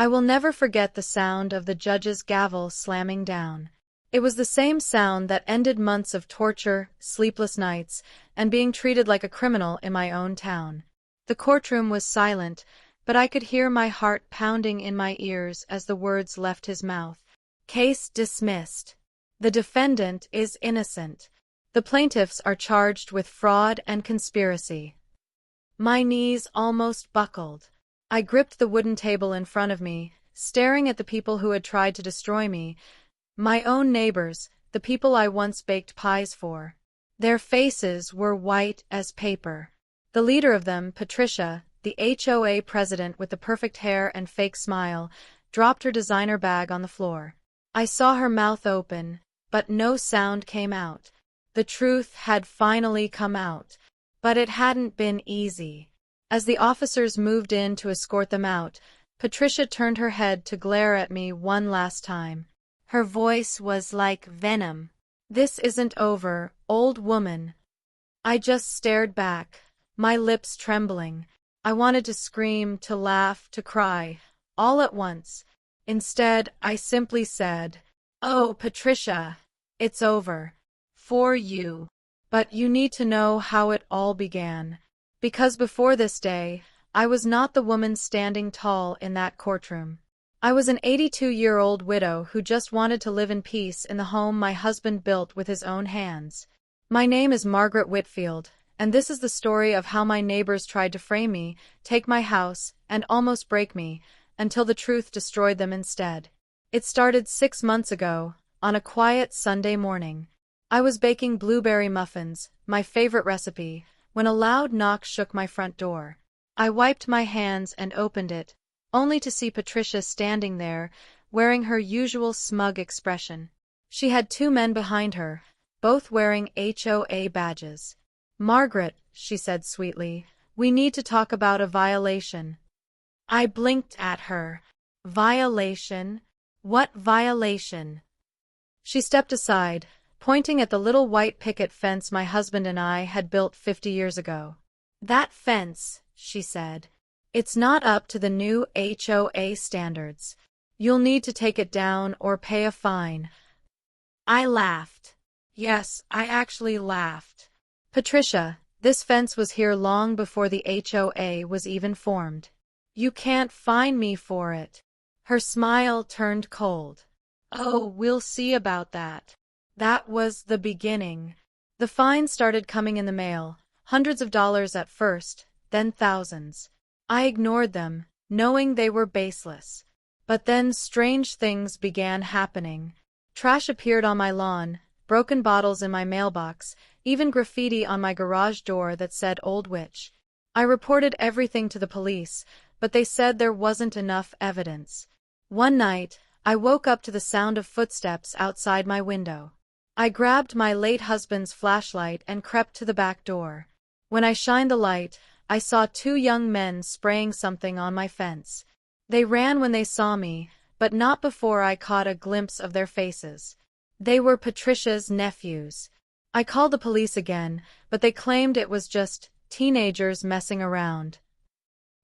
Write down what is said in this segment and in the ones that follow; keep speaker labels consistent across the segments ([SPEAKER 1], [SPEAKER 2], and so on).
[SPEAKER 1] I will never forget the sound of the judge's gavel slamming down. It was the same sound that ended months of torture, sleepless nights, and being treated like a criminal in my own town. The courtroom was silent, but I could hear my heart pounding in my ears as the words left his mouth. Case dismissed. The defendant is innocent. The plaintiffs are charged with fraud and conspiracy. My knees almost buckled. I gripped the wooden table in front of me, staring at the people who had tried to destroy me, my own neighbors, the people I once baked pies for. Their faces were white as paper. The leader of them, Patricia, the HOA president with the perfect hair and fake smile, dropped her designer bag on the floor. I saw her mouth open, but no sound came out. The truth had finally come out, but it hadn't been easy. As the officers moved in to escort them out, Patricia turned her head to glare at me one last time. Her voice was like venom. This isn't over, old woman. I just stared back, my lips trembling. I wanted to scream, to laugh, to cry, all at once. Instead, I simply said, "Oh, Patricia, it's over. For you. But you need to know how it all began. Because before this day, I was not the woman standing tall in that courtroom. I was an 82-year-old widow who just wanted to live in peace in the home my husband built with his own hands. My name is Margaret Whitfield, and this is the story of how my neighbors tried to frame me, take my house, and almost break me, until the truth destroyed them instead. It started 6 months ago, on a quiet Sunday morning. I was baking blueberry muffins, my favorite recipe, when a loud knock shook my front door. I wiped my hands and opened it, only to see Patricia standing there, wearing her usual smug expression. She had 2 men behind her, both wearing HOA badges. "Margaret," she said sweetly, "we need to talk about a violation." I blinked at her. Violation? What violation? She stepped aside, pointing at the little white picket fence my husband and I had built 50 years ago. "That fence," she said, "it's not up to the new HOA standards. You'll need to take it down or pay a fine." I laughed. Yes, I actually laughed. "Patricia, this fence was here long before the HOA was even formed. You can't fine me for it." Her smile turned cold. "Oh, we'll see about that." That was the beginning. The fines started coming in the mail, hundreds of dollars at first, then thousands. I ignored them, knowing they were baseless. But then strange things began happening. Trash appeared on my lawn, broken bottles in my mailbox, even graffiti on my garage door that said "Old Witch." I reported everything to the police, but they said there wasn't enough evidence. One night, I woke up to the sound of footsteps outside my window. I grabbed my late husband's flashlight and crept to the back door. When I shined the light, I saw 2 young men spraying something on my fence. They ran when they saw me, but not before I caught a glimpse of their faces. They were Patricia's nephews. I called the police again, but they claimed it was just teenagers messing around.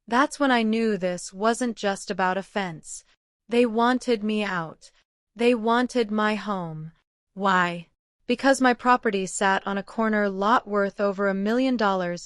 [SPEAKER 1] That's when I knew this wasn't just about a fence. They wanted me out. They wanted my home. Why? Because my property sat on a corner lot worth over $1 million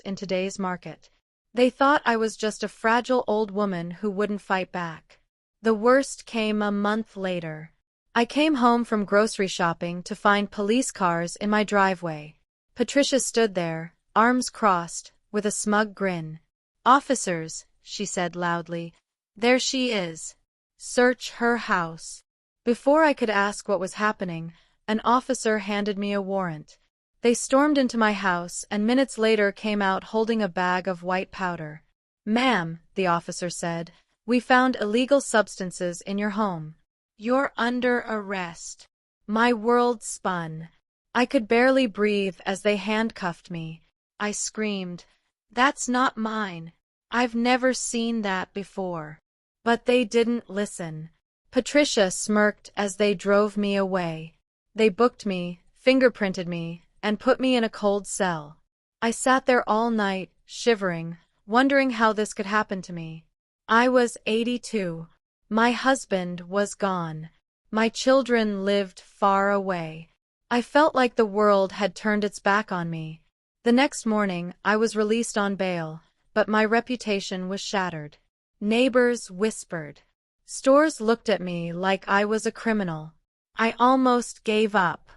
[SPEAKER 1] in today's market. They thought I was just a fragile old woman who wouldn't fight back. The worst came a month later. I came home from grocery shopping to find police cars in my driveway. Patricia stood there, arms crossed, with a smug grin. "Officers," she said loudly, "there she is. Search her house." Before I could ask what was happening, an officer handed me a warrant. They stormed into my house and minutes later came out holding a bag of white powder. "Ma'am," the officer said, "we found illegal substances in your home. You're under arrest." My world spun. I could barely breathe as they handcuffed me. I screamed, "That's not mine. I've never seen that before." But they didn't listen. Patricia smirked as they drove me away. They booked me, fingerprinted me, and put me in a cold cell. I sat there all night, shivering, wondering how this could happen to me. I was 82. My husband was gone. My children lived far away. I felt like the world had turned its back on me. The next morning, I was released on bail, but my reputation was shattered. Neighbors whispered. Stores looked at me like I was a criminal. I almost gave up.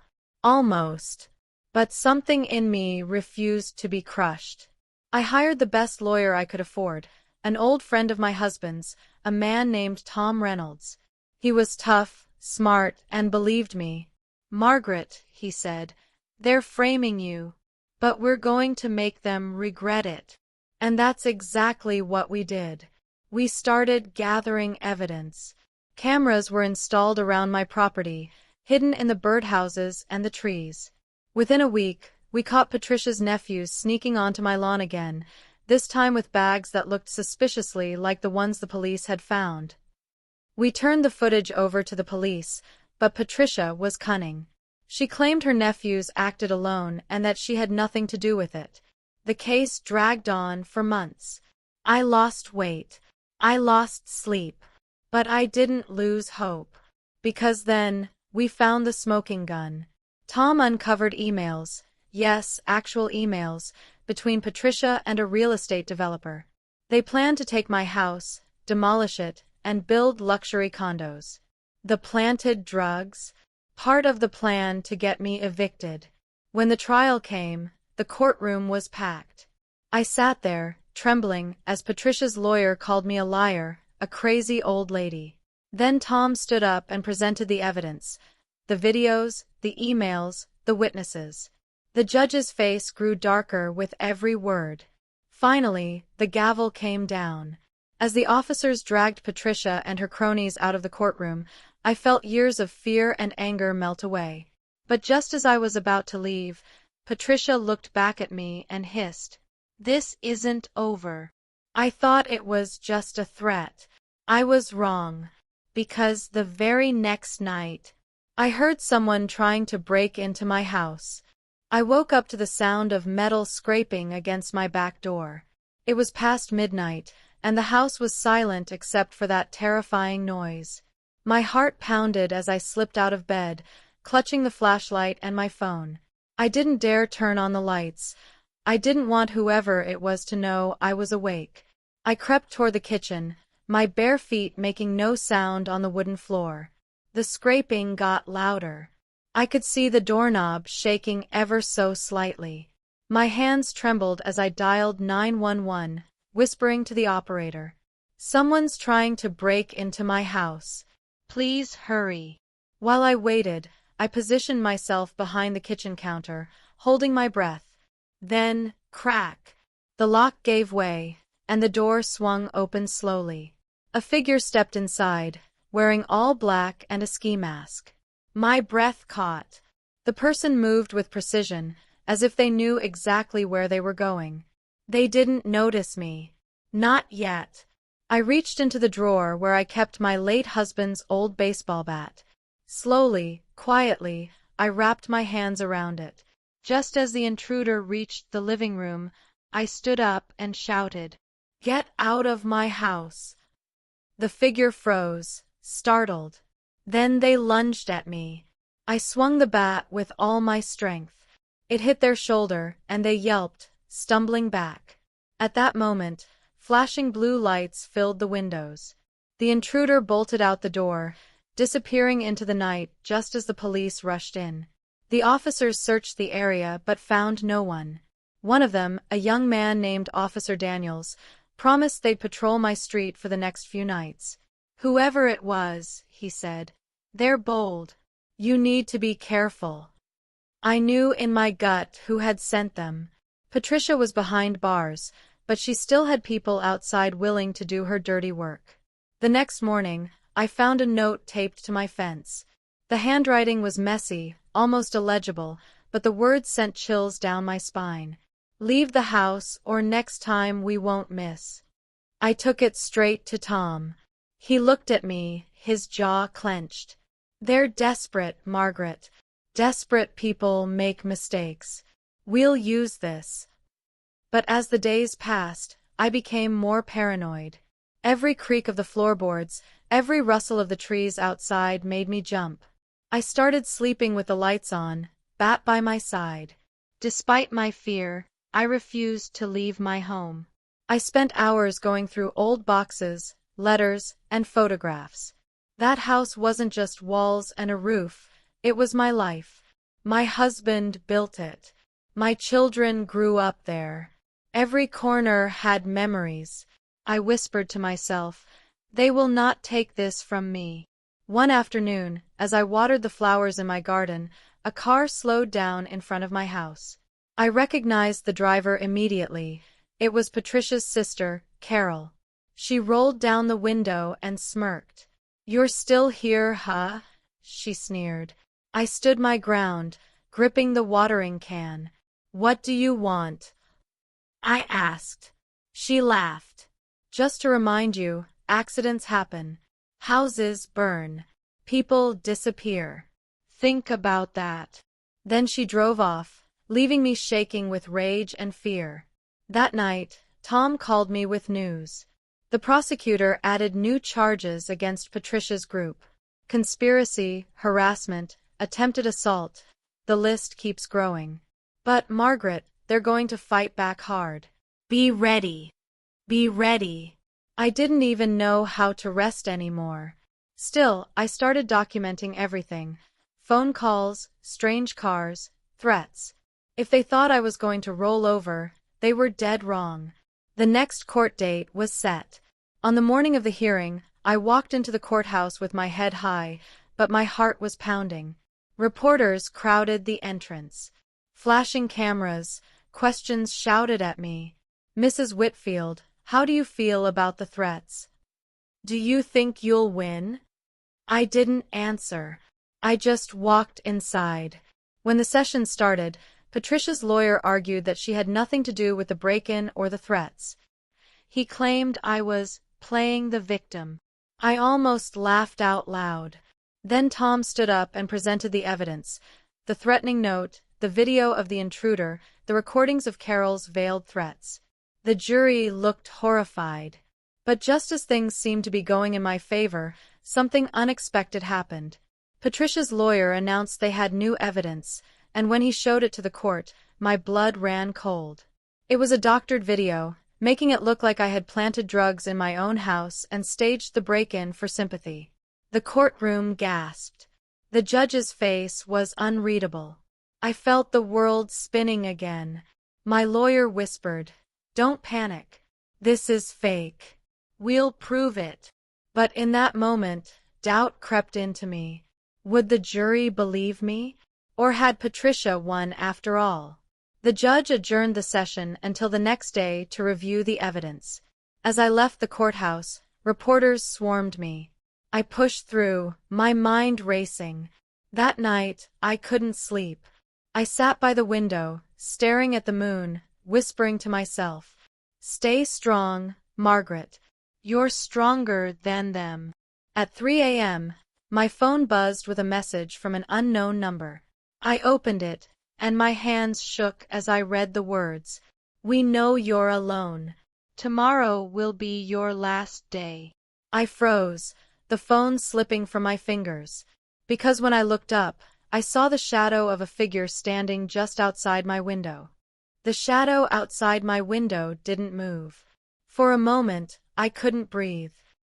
[SPEAKER 1] Almost. But something in me refused to be crushed. I hired the best lawyer I could afford, an old friend of my husband's, a man named Tom Reynolds. He was tough, smart, and believed me. Margaret, he said, they're framing you, but we're going to make them regret it. And that's exactly what we did. We started gathering evidence. Cameras were installed around my property, hidden in the birdhouses and the trees. Within a week, we caught Patricia's nephews sneaking onto my lawn again, this time with bags that looked suspiciously like the ones the police had found. We turned the footage over to the police, but Patricia was cunning. She claimed her nephews acted alone and that she had nothing to do with it. The case dragged on for months. I lost weight. I lost sleep. But I didn't lose hope. Because then, we found the smoking gun. Tom uncovered emails, yes, actual emails, between Patricia and a real estate developer. They planned to take my house, demolish it, and build luxury condos. The planted drugs? Part of the plan to get me evicted. When the trial came, the courtroom was packed. I sat there, trembling, as Patricia's lawyer called me a liar, a crazy old lady. Then Tom stood up and presented the evidence. The videos, the emails, the witnesses. The judge's face grew darker with every word. Finally, the gavel came down. As the officers dragged Patricia and her cronies out of the courtroom, I felt years of fear and anger melt away. But just as I was about to leave, Patricia looked back at me and hissed, "This isn't over." I thought it was just a threat. I was wrong. Because the very next night, I heard someone trying to break into my house. I woke up to the sound of metal scraping against my back door. It was past midnight, and the house was silent except for that terrifying noise. My heart pounded as I slipped out of bed, clutching the flashlight and my phone. I didn't dare turn on the lights. I didn't want whoever it was to know I was awake. I crept toward the kitchen, my bare feet making no sound on the wooden floor. The scraping got louder. I could see the doorknob shaking ever so slightly. My hands trembled as I dialed 911, whispering to the operator, "Someone's trying to break into my house. Please hurry." While I waited, I positioned myself behind the kitchen counter, holding my breath. Then, crack! The lock gave way, and the door swung open slowly. A figure stepped inside, wearing all black and a ski mask. My breath caught. The person moved with precision, as if they knew exactly where they were going. They didn't notice me. Not yet. I reached into the drawer where I kept my late husband's old baseball bat. Slowly, quietly, I wrapped my hands around it. Just as the intruder reached the living room, I stood up and shouted, "Get out of my house!" The figure froze, startled. Then they lunged at me. I swung the bat with all my strength. It hit their shoulder, and they yelped, stumbling back. At that moment, flashing blue lights filled the windows. The intruder bolted out the door, disappearing into the night just as the police rushed in. The officers searched the area but found no one. One of them, a young man named Officer Daniels, promised they'd patrol my street for the next few nights. "Whoever it was," he said, "they're bold. You need to be careful." I knew in my gut who had sent them. Patricia was behind bars, but she still had people outside willing to do her dirty work. The next morning, I found a note taped to my fence. The handwriting was messy, almost illegible, but the words sent chills down my spine. "Leave the house or next time we won't miss." I took it straight to Tom. He looked at me, his jaw clenched. "They're desperate, Margaret. Desperate people make mistakes. We'll use this." But as the days passed, I became more paranoid. Every creak of the floorboards, Every rustle of the trees outside made me jump. I started sleeping with the lights on, Bat by my side. Despite my fear, I refused to leave my home. I spent hours going through old boxes, letters, and photographs. That house wasn't just walls and a roof, it was my life. My husband built it. My children grew up there. Every corner had memories. I whispered to myself, "They will not take this from me." One afternoon, as I watered the flowers in my garden, a car slowed down in front of my house. I recognized the driver immediately. It was Patricia's sister, Carol. She rolled down the window and smirked. "You're still here, huh?" she sneered. I stood my ground, gripping the watering can. "What do you want?" I asked. She laughed. "Just to remind you, accidents happen. Houses burn. People disappear. Think about that." Then she drove off, leaving me shaking with rage and fear. That night, Tom called me with news. The prosecutor added new charges against Patricia's group. Conspiracy, harassment, attempted assault. The list keeps growing. But, Margaret, they're going to fight back hard. Be ready. Be ready. I didn't even know how to rest anymore. Still, I started documenting everything. Phone calls, strange cars, threats. If they thought I was going to roll over, they were dead wrong. The next court date was set. On the morning of the hearing, I walked into the courthouse with my head high, but my heart was pounding. Reporters crowded the entrance. Flashing cameras, questions shouted at me. "Mrs. Whitfield, how do you feel about the threats? Do you think you'll win?" I didn't answer. I just walked inside. When the session started, Patricia's lawyer argued that she had nothing to do with the break-in or the threats. He claimed I was playing the victim. I almost laughed out loud. Then Tom stood up and presented the evidence: the threatening note, the video of the intruder, the recordings of Carol's veiled threats. The jury looked horrified. But just as things seemed to be going in my favor, something unexpected happened. Patricia's lawyer announced they had new evidence, and when he showed it to the court, my blood ran cold. It was a doctored video, making it look like I had planted drugs in my own house and staged the break-in for sympathy. The courtroom gasped. The judge's face was unreadable. I felt the world spinning again. My lawyer whispered, "Don't panic. This is fake. We'll prove it." But in that moment, doubt crept into me. Would the jury believe me? Or had Patricia won after all? The judge adjourned the session until the next day to review the evidence. As I left the courthouse, reporters swarmed me. I pushed through, my mind racing. That night, I couldn't sleep. I sat by the window, staring at the moon, whispering to myself, "Stay strong, Margaret. You're stronger than them." At 3 a.m., my phone buzzed with a message from an unknown number. I opened it, and my hands shook as I read the words, "We know you're alone. Tomorrow will be your last day." I froze, the phone slipping from my fingers. Because when I looked up, I saw the shadow of a figure standing just outside my window. The shadow outside my window didn't move. For a moment, I couldn't breathe.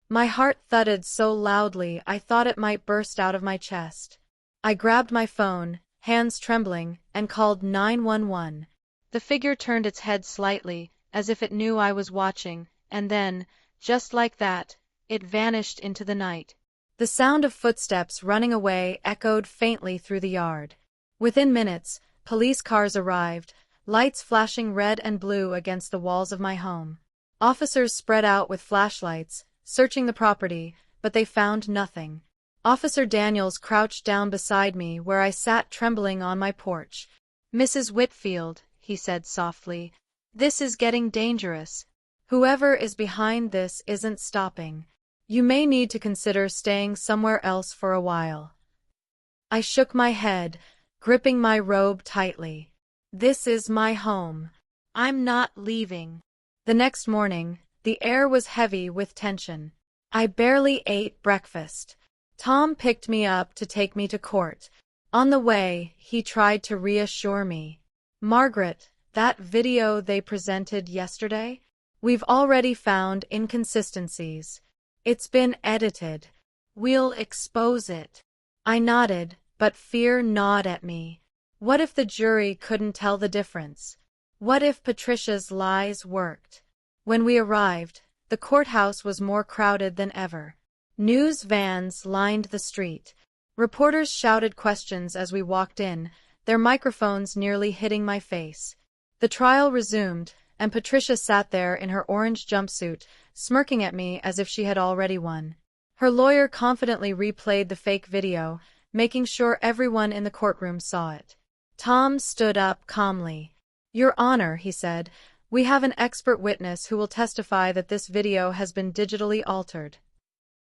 [SPEAKER 1] My heart thudded so loudly I thought it might burst out of my chest. I grabbed my phone, hands trembling, and called 911. The figure turned its head slightly, as if it knew I was watching, and then, just like that, it vanished into the night. The sound of footsteps running away echoed faintly through the yard. Within minutes, police cars arrived, lights flashing red and blue against the walls of my home. Officers spread out with flashlights, searching the property, but they found nothing. Officer Daniels crouched down beside me where I sat trembling on my porch. "Mrs. Whitfield," he said softly, "this is getting dangerous. Whoever is behind this isn't stopping. You may need to consider staying somewhere else for a while." I shook my head, gripping my robe tightly. "This is my home. I'm not leaving." The next morning, the air was heavy with tension. I barely ate breakfast. Tom picked me up to take me to court. On the way, he tried to reassure me. Margaret, that video they presented yesterday? We've already found inconsistencies. It's been edited. We'll expose it. I nodded, but fear gnawed at me. What if the jury couldn't tell the difference? What if Patricia's lies worked? When we arrived, the courthouse was more crowded than ever. News vans lined the street. Reporters shouted questions as we walked in, their microphones nearly hitting my face. The trial resumed, and Patricia sat there in her orange jumpsuit, smirking at me as if she had already won. Her lawyer confidently replayed the fake video, making sure everyone in the courtroom saw it. Tom stood up calmly. "Your Honor," he said, "we have an expert witness who will testify that this video has been digitally altered."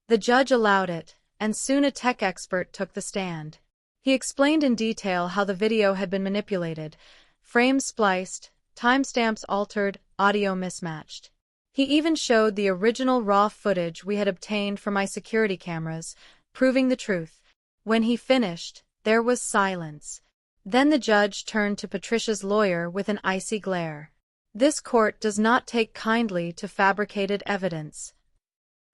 [SPEAKER 1] The judge allowed it, and soon a tech expert took the stand. He explained in detail how the video had been manipulated, frames spliced, timestamps altered, audio mismatched. He even showed the original raw footage we had obtained from my security cameras, proving the truth. When he finished, there was silence. Then the judge turned to Patricia's lawyer with an icy glare. "This court does not take kindly to fabricated evidence."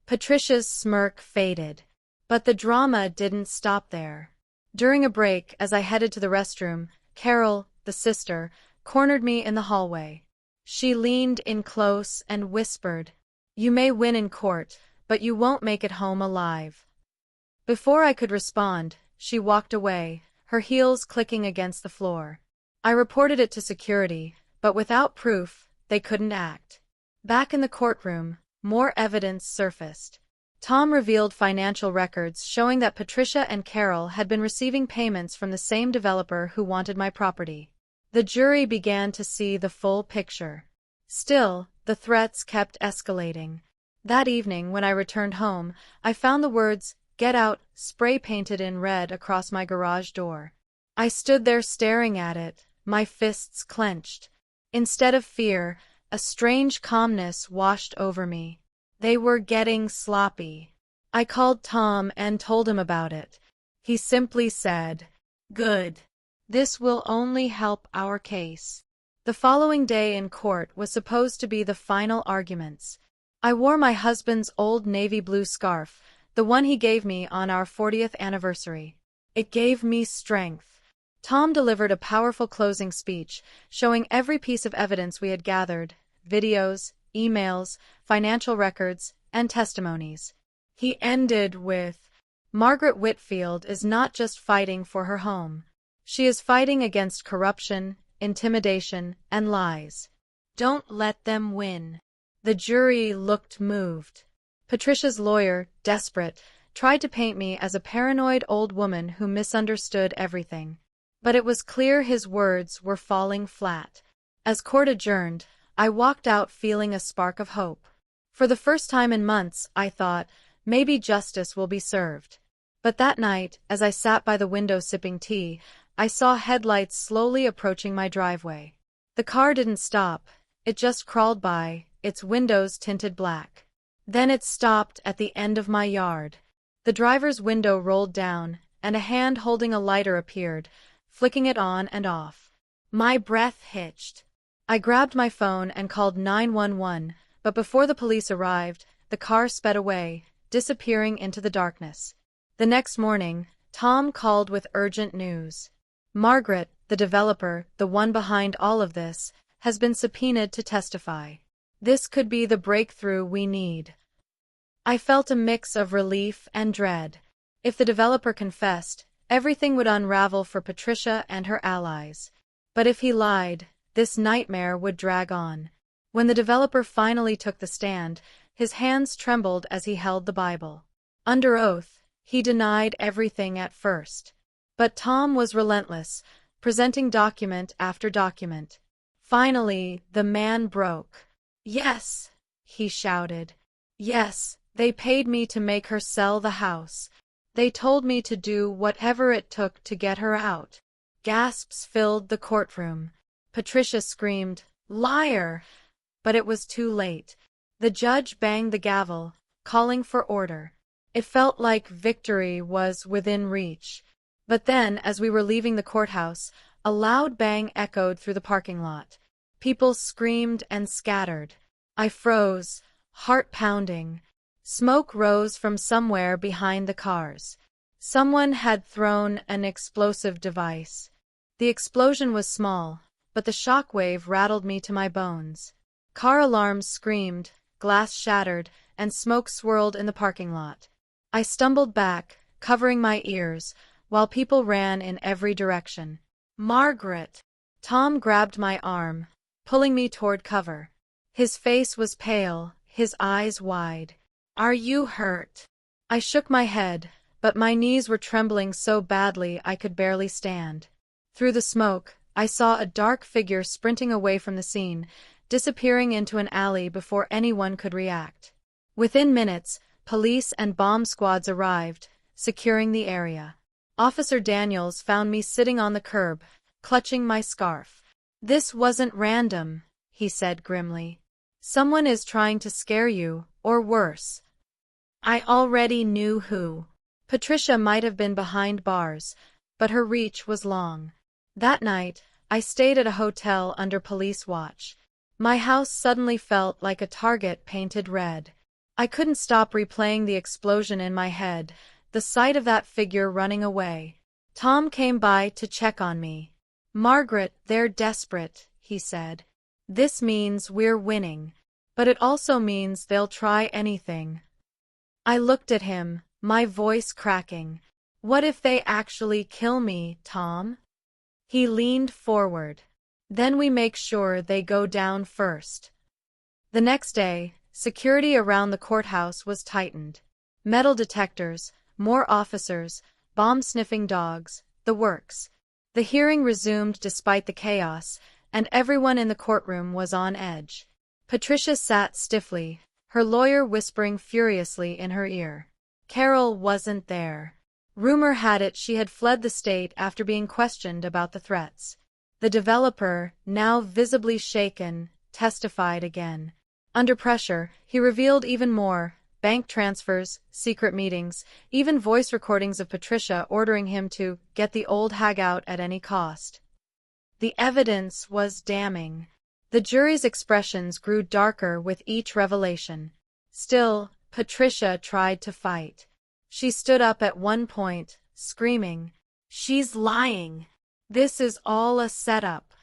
[SPEAKER 1] Patricia's smirk faded. But the drama didn't stop there. During a break, as I headed to the restroom, Carol, the sister, cornered me in the hallway. She leaned in close and whispered, "You may win in court, but you won't make it home alive." Before I could respond, she walked away, her heels clicking against the floor. I reported it to security, but without proof, they couldn't act. Back in the courtroom, more evidence surfaced. Tom revealed financial records showing that Patricia and Carol had been receiving payments from the same developer who wanted my property. The jury began to see the full picture. Still, the threats kept escalating. That evening, when I returned home, I found the words, "Get out," spray-painted in red across my garage door. I stood there staring at it, my fists clenched. Instead of fear, a strange calmness washed over me. They were getting sloppy. I called Tom and told him about it. He simply said, "Good. This will only help our case." The following day in court was supposed to be the final arguments. I wore my husband's old navy blue scarf, the one he gave me on our 40th anniversary. It gave me strength. Tom delivered a powerful closing speech, showing every piece of evidence we had gathered, videos, emails, financial records, and testimonies. He ended with, "Margaret Whitfield is not just fighting for her home. She is fighting against corruption, intimidation, and lies. Don't let them win." The jury looked moved. Patricia's lawyer, desperate, tried to paint me as a paranoid old woman who misunderstood everything. But it was clear his words were falling flat. As court adjourned, I walked out feeling a spark of hope. For the first time in months, I thought, maybe justice will be served. But that night, as I sat by the window sipping tea, I saw headlights slowly approaching my driveway. The car didn't stop, it just crawled by, its windows tinted black. Then it stopped at the end of my yard. The driver's window rolled down, and a hand holding a lighter appeared, flicking it on and off. My breath hitched. I grabbed my phone and called 911, but before the police arrived, the car sped away, disappearing into the darkness. The next morning, Tom called with urgent news. "Margaret, the developer, the one behind all of this, has been subpoenaed to testify. This could be the breakthrough we need." I felt a mix of relief and dread. If the developer confessed, everything would unravel for Patricia and her allies. But if he lied, this nightmare would drag on. When the developer finally took the stand, his hands trembled as he held the Bible. Under oath, he denied everything at first. But Tom was relentless, presenting document after document. Finally, the man broke. "Yes," he shouted. "Yes, they paid me to make her sell the house. They told me to do whatever it took to get her out." Gasps filled the courtroom. Patricia screamed, "Liar!" But it was too late. The judge banged the gavel, calling for order. It felt like victory was within reach. But then, as we were leaving the courthouse, a loud bang echoed through the parking lot. People screamed and scattered. I froze, heart pounding. Smoke rose from somewhere behind the cars. Someone had thrown an explosive device. The explosion was small, but the shockwave rattled me to my bones. Car alarms screamed, glass shattered, and smoke swirled in the parking lot. I stumbled back, covering my ears, while people ran in every direction. Margaret! Tom grabbed my arm, pulling me toward cover. His face was pale, his eyes wide. Are you hurt? I shook my head, but my knees were trembling so badly I could barely stand. Through the smoke, I saw a dark figure sprinting away from the scene, disappearing into an alley before anyone could react. Within minutes, police and bomb squads arrived, securing the area. Officer Daniels found me sitting on the curb, clutching my scarf. "This wasn't random," he said grimly. "Someone is trying to scare you, or worse." I already knew who. Patricia might have been behind bars, but her reach was long. That night, I stayed at a hotel under police watch. My house suddenly felt like a target painted red. I couldn't stop replaying the explosion in my head, the sight of that figure running away. Tom came by to check on me. "Margaret, they're desperate," he said. "This means we're winning, but it also means they'll try anything." I looked at him, my voice cracking. "What if they actually kill me, Tom?" He leaned forward. "Then we make sure they go down first." The next day, security around the courthouse was tightened. Metal detectors, more officers, bomb-sniffing dogs, the works. The hearing resumed despite the chaos, and everyone in the courtroom was on edge. Patricia sat stiffly, her lawyer whispering furiously in her ear. Carol wasn't there. Rumor had it she had fled the state after being questioned about the threats. The developer, now visibly shaken, testified again. Under pressure, he revealed even more: bank transfers, secret meetings, even voice recordings of Patricia ordering him to get the old hag out at any cost. The evidence was damning. The jury's expressions grew darker with each revelation. Still, Patricia tried to fight. She stood up at one point, screaming, "She's lying! This is all a setup."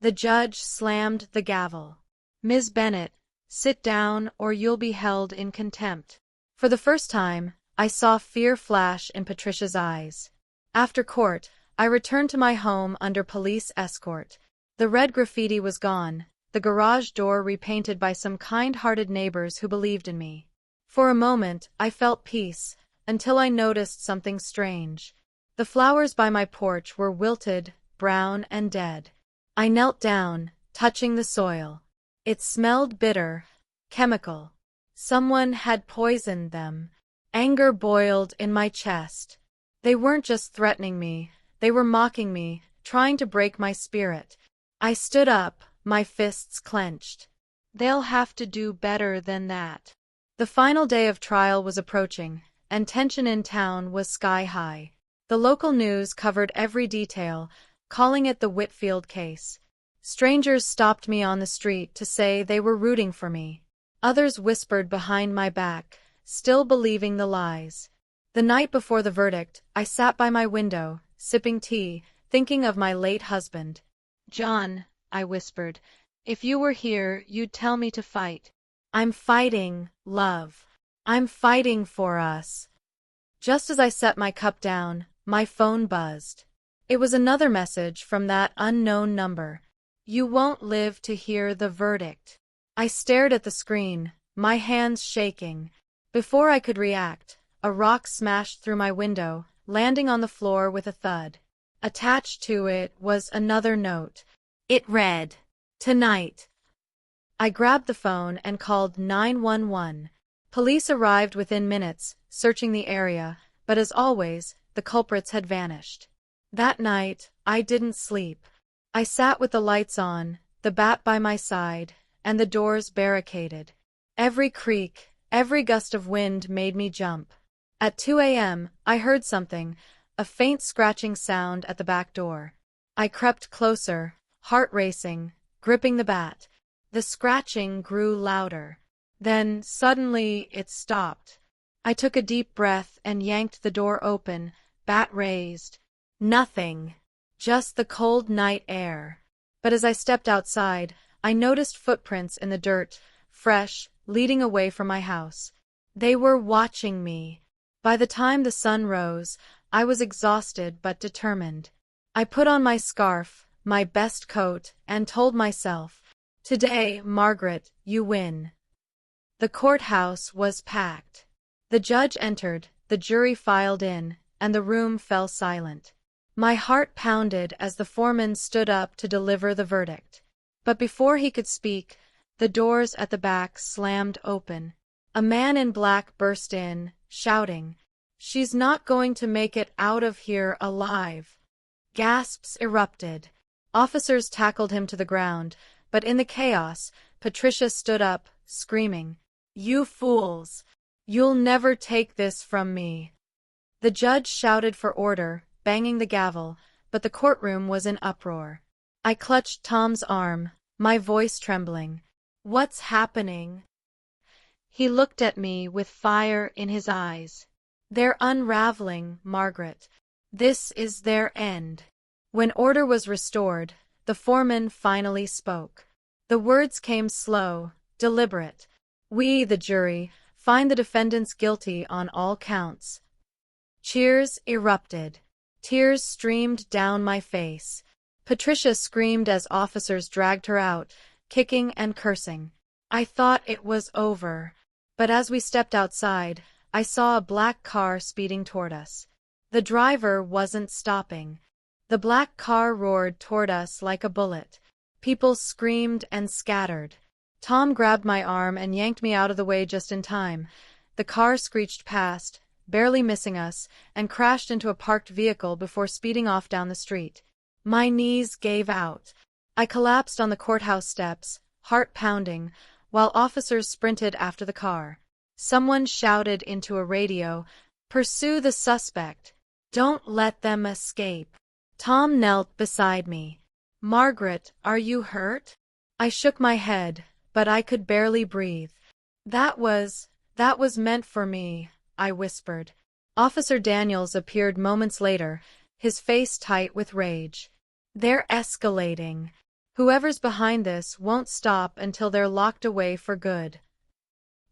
[SPEAKER 1] The judge slammed the gavel. "Ms. Bennett, sit down or you'll be held in contempt." For the first time, I saw fear flash in Patricia's eyes. After court, I returned to my home under police escort. The red graffiti was gone, the garage door repainted by some kind-hearted neighbors who believed in me. For a moment, I felt peace, until I noticed something strange. The flowers by my porch were wilted, brown and dead. I knelt down, touching the soil. It smelled bitter, chemical. Someone had poisoned them. Anger boiled in my chest. They weren't just threatening me, they were mocking me, trying to break my spirit. I stood up, my fists clenched. They'll have to do better than that. The final day of trial was approaching, and tension in town was sky-high. The local news covered every detail, calling it the Whitfield case. Strangers stopped me on the street to say they were rooting for me. Others whispered behind my back, still believing the lies. The night before the verdict, I sat by my window, sipping tea, thinking of my late husband. "John," I whispered, "if you were here, you'd tell me to fight." "I'm fighting, love. I'm fighting for us." Just as I set my cup down, my phone buzzed. It was another message from that unknown number. "You won't live to hear the verdict." I stared at the screen, my hands shaking. Before I could react, a rock smashed through my window, landing on the floor with a thud. Attached to it was another note. It read, "Tonight." I grabbed the phone and called 911. Police arrived within minutes, searching the area, but as always, the culprits had vanished. That night, I didn't sleep. I sat with the lights on, the bat by my side, and the doors barricaded. Every creak, Every gust of wind made me jump. At 2 a.m., I heard something, a faint scratching sound at the back door. I crept closer, heart racing, gripping the bat. The scratching grew louder. Then, suddenly, it stopped. I took a deep breath and yanked the door open, bat raised. Nothing. Just the cold night air. But as I stepped outside, I noticed footprints in the dirt, fresh, leading away from my house. They were watching me. By the time the sun rose, I was exhausted but determined. I put on my scarf, my best coat, and told myself, "Today, Margaret, you win." The courthouse was packed. The judge entered, the jury filed in, and the room fell silent. My heart pounded as the foreman stood up to deliver the verdict. But before he could speak, the doors at the back slammed open. A man in black burst in, shouting, "She's not going to make it out of here alive." Gasps erupted. Officers tackled him to the ground, but in the chaos, Patricia stood up, screaming, "You fools! You'll never take this from me." The judge shouted for order, banging the gavel, but the courtroom was in uproar. I clutched Tom's arm, my voice trembling. "What's happening?" He looked at me with fire in his eyes. "They're unraveling, Margaret. This is their end." When order was restored, the foreman finally spoke. The words came slow, deliberate. "We, the jury, find the defendants guilty on all counts." Cheers erupted. Tears streamed down my face. Patricia screamed as officers dragged her out, kicking and cursing. I thought it was over. But as we stepped outside, I saw a black car speeding toward us. The driver wasn't stopping. The black car roared toward us like a bullet. People screamed and scattered. Tom grabbed my arm and yanked me out of the way just in time. The car screeched past, barely missing us, and crashed into a parked vehicle before speeding off down the street. My knees gave out. I collapsed on the courthouse steps, heart pounding, while officers sprinted after the car. Someone shouted into a radio, "Pursue the suspect. Don't let them escape." Tom knelt beside me. "Margaret, are you hurt?" I shook my head, but I could barely breathe. That was meant for me," I whispered. Officer Daniels appeared moments later, his face tight with rage. "They're escalating. Whoever's behind this won't stop until they're locked away for good."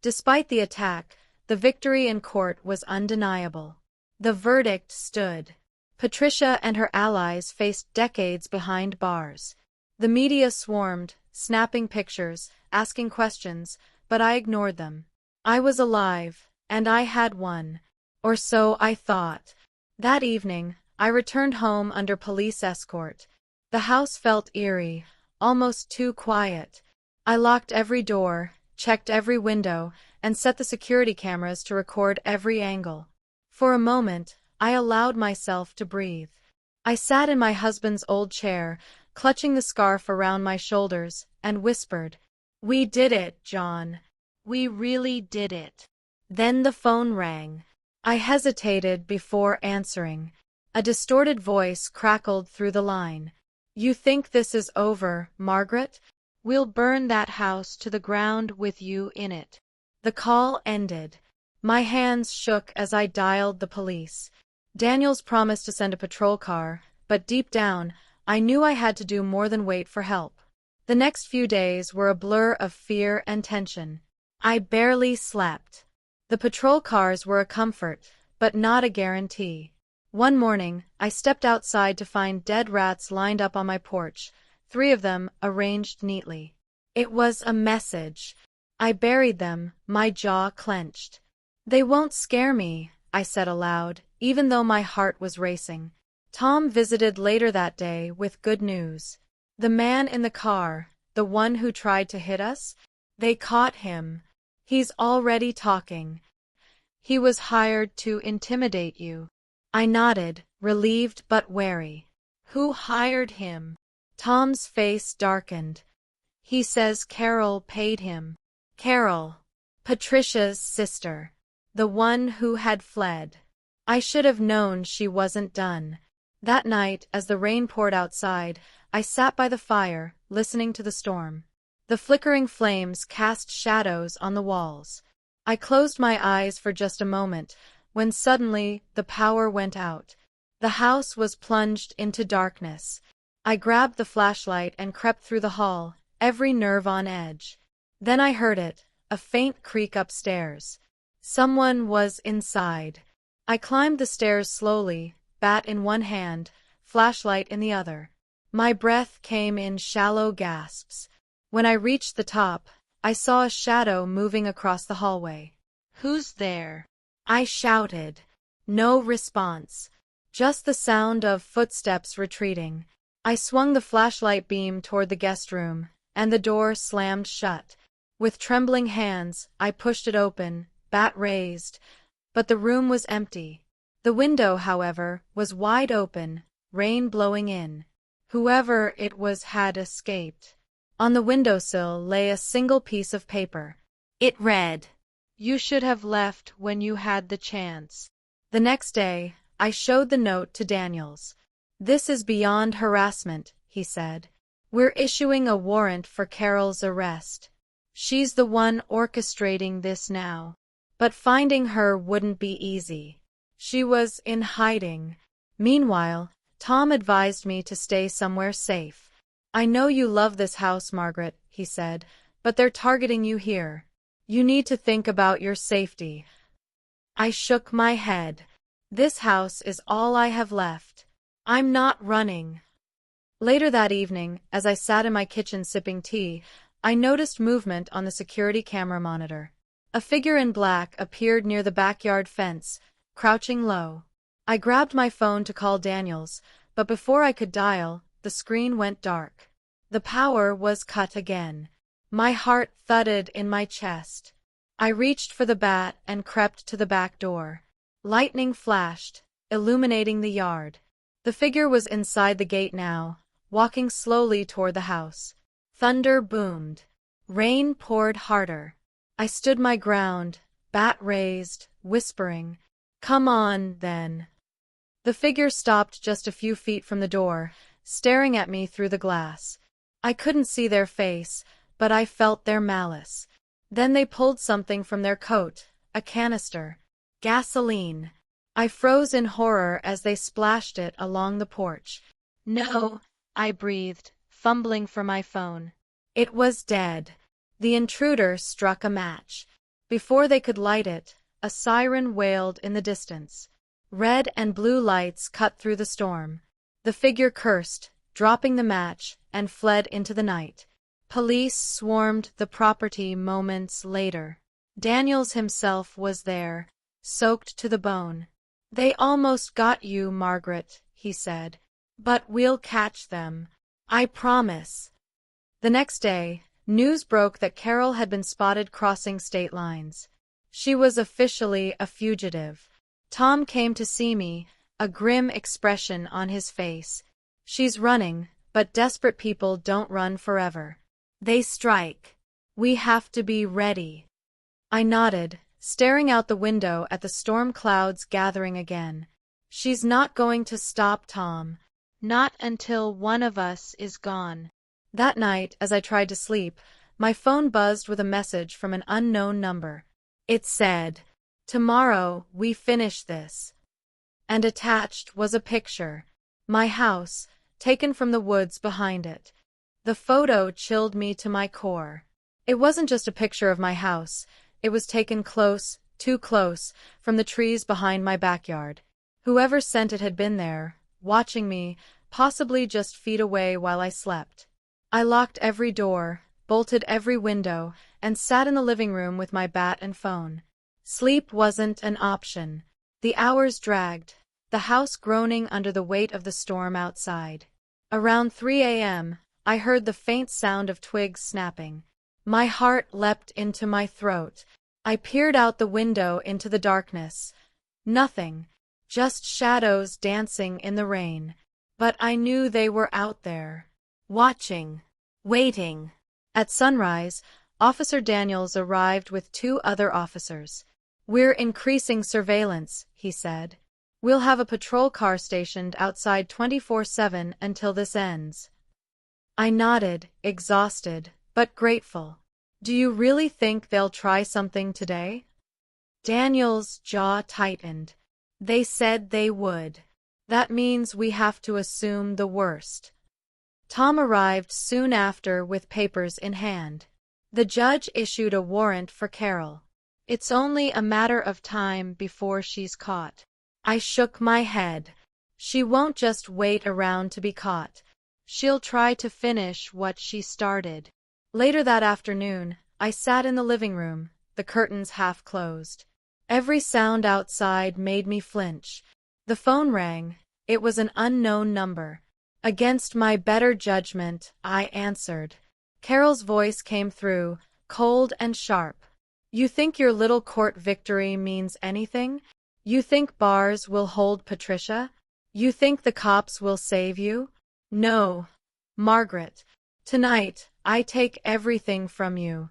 [SPEAKER 1] Despite the attack, the victory in court was undeniable. The verdict stood. Patricia and her allies faced decades behind bars. The media swarmed, snapping pictures, asking questions, but I ignored them. I was alive, and I had won. Or so I thought. That evening, I returned home under police escort. The house felt eerie, almost too quiet. I locked every door, checked every window, and set the security cameras to record every angle. For a moment, I allowed myself to breathe. I sat in my husband's old chair, clutching the scarf around my shoulders, and whispered, "We did it, John. We really did it." Then the phone rang. I hesitated before answering. A distorted voice crackled through the line. "You think this is over, Margaret? We'll burn that house to the ground with you in it." The call ended. My hands shook as I dialed the police. Daniels promised to send a patrol car, but deep down, I knew I had to do more than wait for help. The next few days were a blur of fear and tension. I barely slept. The patrol cars were a comfort, but not a guarantee. One morning, I stepped outside to find dead rats lined up on my porch, 3 of them arranged neatly. It was a message. I buried them, my jaw clenched. "They won't scare me," I said aloud, even though my heart was racing. Tom visited later that day with good news. "The man in the car, the one who tried to hit us, they caught him. He's already talking. He was hired to intimidate you." I nodded, relieved but wary. "Who hired him?" Tom's face darkened. "He says Carol paid him." "Carol." Patricia's sister. The one who had fled. I should have known she wasn't done. That night, as the rain poured outside, I sat by the fire, listening to the storm. The flickering flames cast shadows on the walls. I closed my eyes for just a moment, when suddenly the power went out. The house was plunged into darkness. I grabbed the flashlight and crept through the hall, every nerve on edge. Then I heard it, a faint creak upstairs. Someone was inside. I climbed the stairs slowly, bat in one hand, flashlight in the other. My breath came in shallow gasps. When I reached the top, I saw a shadow moving across the hallway. "Who's there?" I shouted. No response. Just the sound of footsteps retreating. I swung the flashlight beam toward the guest room, and the door slammed shut. With trembling hands, I pushed it open, bat raised, but the room was empty. The window, however, was wide open, rain blowing in. Whoever it was had escaped. On the windowsill lay a single piece of paper. It read, "You should have left when you had the chance." The next day, I showed the note to Daniels. "This is beyond harassment," he said. "We're issuing a warrant for Carol's arrest. She's the one orchestrating this now. But finding her wouldn't be easy. She was in hiding." Meanwhile, Tom advised me to stay somewhere safe. "I know you love this house, Margaret," he said, "but they're targeting you here. You need to think about your safety." I shook my head. This house is all I have left. I'm not running. Later that evening, as I sat in my kitchen sipping tea, I noticed movement on the security camera monitor. A figure in black appeared near the backyard fence, crouching low. I grabbed my phone to call Daniels, but before I could dial, the screen went dark. The power was cut again. My heart thudded in my chest. I reached for the bat and crept to the back door. Lightning flashed, illuminating the yard. The figure was inside the gate now, walking slowly toward the house. Thunder boomed. Rain poured harder. I stood my ground, bat raised, whispering, "Come on, then." The figure stopped just a few feet from the door, staring at me through the glass. I couldn't see their face, but I felt their malice. Then they pulled something from their coat, a canister. Gasoline. I froze in horror as they splashed it along the porch. "No," I breathed, fumbling for my phone. It was dead. The intruder struck a match. Before they could light it, a siren wailed in the distance. Red and blue lights cut through the storm. The figure cursed, dropping the match, and fled into the night. Police swarmed the property moments later. Daniels himself was there, soaked to the bone. "They almost got you, Margaret," he said. "But we'll catch them. I promise." The next day, news broke that Carol had been spotted crossing state lines. She was officially a fugitive. Tom came to see me, a grim expression on his face. "She's running, but desperate people don't run forever. They strike. We have to be ready." I nodded, staring out the window at the storm clouds gathering again. "She's not going to stop, Tom. Not until one of us is gone." That night, as I tried to sleep, my phone buzzed with a message from an unknown number. It said, "Tomorrow we finish this." And attached was a picture. My house, taken from the woods behind it. The photo chilled me to my core. It wasn't just a picture of my house. It was taken close, too close, from the trees behind my backyard. Whoever sent it had been there, watching me, possibly just feet away while I slept. I locked every door, bolted every window, and sat in the living room with my bat and phone. Sleep wasn't an option. The hours dragged, the house groaning under the weight of the storm outside. Around 3 a.m., I heard the faint sound of twigs snapping. My heart leapt into my throat. I peered out the window into the darkness. Nothing, just shadows dancing in the rain. But I knew they were out there, watching, waiting. At sunrise, Officer Daniels arrived with 2 other officers. "We're increasing surveillance," he said. "We'll have a patrol car stationed outside 24/7 until this ends." I nodded, exhausted, but grateful. "Do you really think they'll try something today?" Daniel's jaw tightened. "They said they would. That means we have to assume the worst." Tom arrived soon after with papers in hand. The judge issued a warrant for Carol. "It's only a matter of time before she's caught." I shook my head. "She won't just wait around to be caught. She'll try to finish what she started." Later that afternoon, I sat in the living room, the curtains half closed. Every sound outside made me flinch. The phone rang. It was an unknown number. Against my better judgment, I answered. Carol's voice came through, cold and sharp. "You think your little court victory means anything? You think bars will hold Patricia? You think the cops will save you? No, Margaret. Tonight, I take everything from you."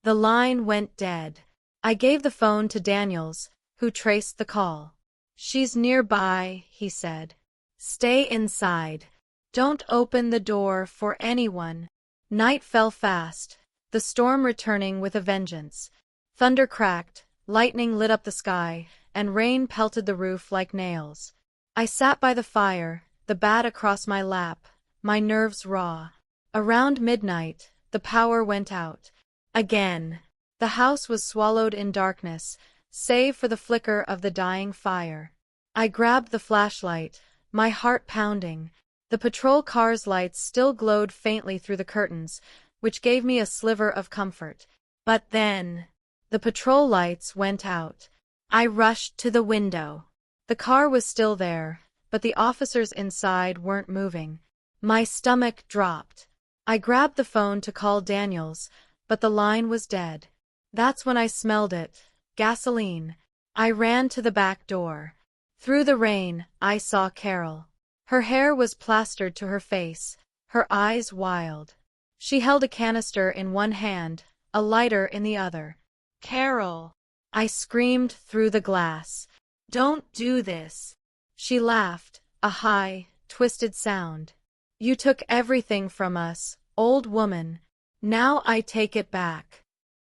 [SPEAKER 1] The line went dead. I gave the phone to Daniels, who traced the call. "She's nearby," he said. "Stay inside. Don't open the door for anyone." Night fell fast, the storm returning with a vengeance. Thunder cracked, lightning lit up the sky, and rain pelted the roof like nails. I sat by the fire, the bat across my lap, my nerves raw. Around midnight, the power went out. Again. The house was swallowed in darkness, save for the flicker of the dying fire. I grabbed the flashlight, my heart pounding. The patrol car's lights still glowed faintly through the curtains, which gave me a sliver of comfort. But then, the patrol lights went out. I rushed to the window. The car was still there, but the officers inside weren't moving. My stomach dropped. I grabbed the phone to call Daniels, but the line was dead. That's when I smelled it. Gasoline. I ran to the back door. Through the rain, I saw Carol. Her hair was plastered to her face, her eyes wild. She held a canister in one hand, a lighter in the other. "Carol!" I screamed through the glass. "Don't do this." She laughed, a high, twisted sound. "You took everything from us, old woman. Now I take it back."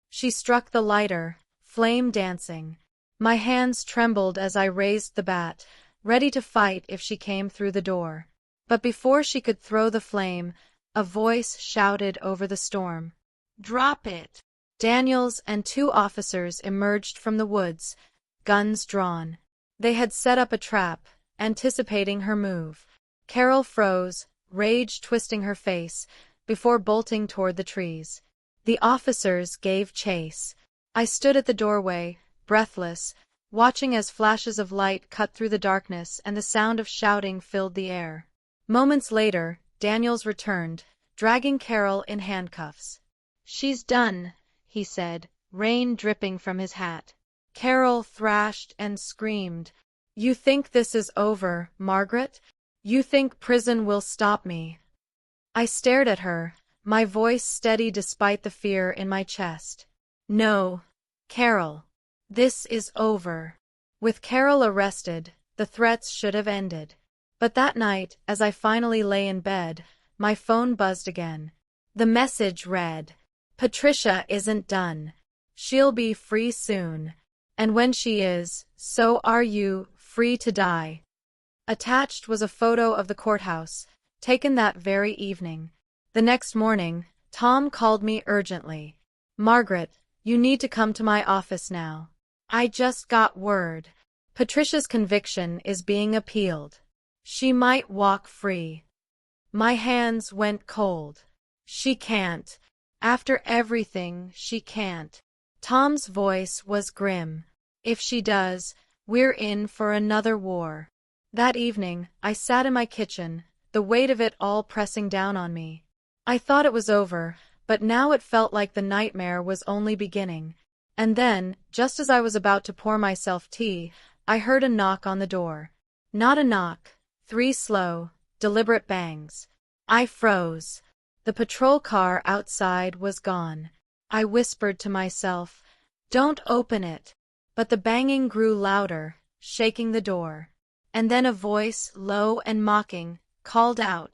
[SPEAKER 1] She struck the lighter, flame dancing. My hands trembled as I raised the bat, ready to fight if she came through the door. But before she could throw the flame, a voice shouted over the storm. "Drop it!" Daniels and 2 officers emerged from the woods, guns drawn. They had set up a trap, anticipating her move. Carol froze, rage twisting her face, before bolting toward the trees. The officers gave chase. I stood at the doorway, breathless, watching as flashes of light cut through the darkness and the sound of shouting filled the air. Moments later, Daniels returned, dragging Carol in handcuffs. "She's done," he said, rain dripping from his hat. Carol thrashed and screamed. "You think this is over, Margaret? You think prison will stop me?" I stared at her, my voice steady despite the fear in my chest. "No, Carol. This is over." With Carol arrested, the threats should have ended. But that night, as I finally lay in bed, my phone buzzed again. The message read, "Patricia isn't done. She'll be free soon. And when she is, so are you, free to die." Attached was a photo of the courthouse, taken that very evening. The next morning, Tom called me urgently. "Margaret, you need to come to my office now. I just got word. Patricia's conviction is being appealed. She might walk free." My hands went cold. "She can't. After everything, she can't." Tom's voice was grim. "If she does, we're in for another war." That evening, I sat in my kitchen, the weight of it all pressing down on me. I thought it was over, but now it felt like the nightmare was only beginning. And then, just as I was about to pour myself tea, I heard a knock on the door. Not a knock, 3 slow, deliberate bangs. I froze. The patrol car outside was gone. I whispered to myself. Don't open it. But the banging grew louder, shaking the door. And then a voice, low and mocking, called out,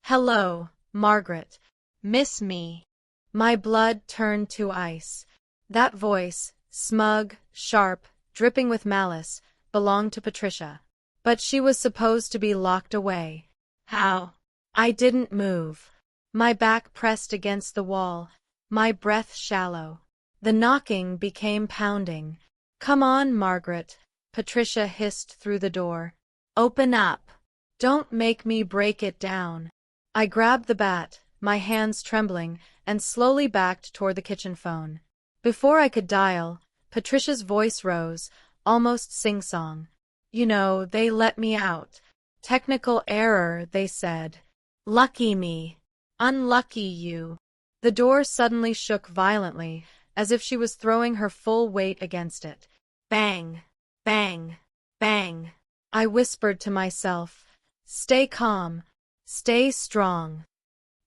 [SPEAKER 1] "Hello, Margaret. Miss me?" My blood turned to ice. That voice, smug, sharp, dripping with malice, belonged to Patricia. But she was supposed to be locked away. How? I didn't move. My back pressed against the wall, my breath shallow. The knocking became pounding. "Come on, Margaret," Patricia hissed through the door. "Open up. Don't make me break it down." I grabbed the bat, my hands trembling, and slowly backed toward the kitchen phone. Before I could dial, Patricia's voice rose, almost sing-song. "You know, they let me out. Technical error, they said. Lucky me. Unlucky you." The door suddenly shook violently, as if she was throwing her full weight against it. Bang! Bang! Bang! I whispered to myself, "Stay calm. Stay strong."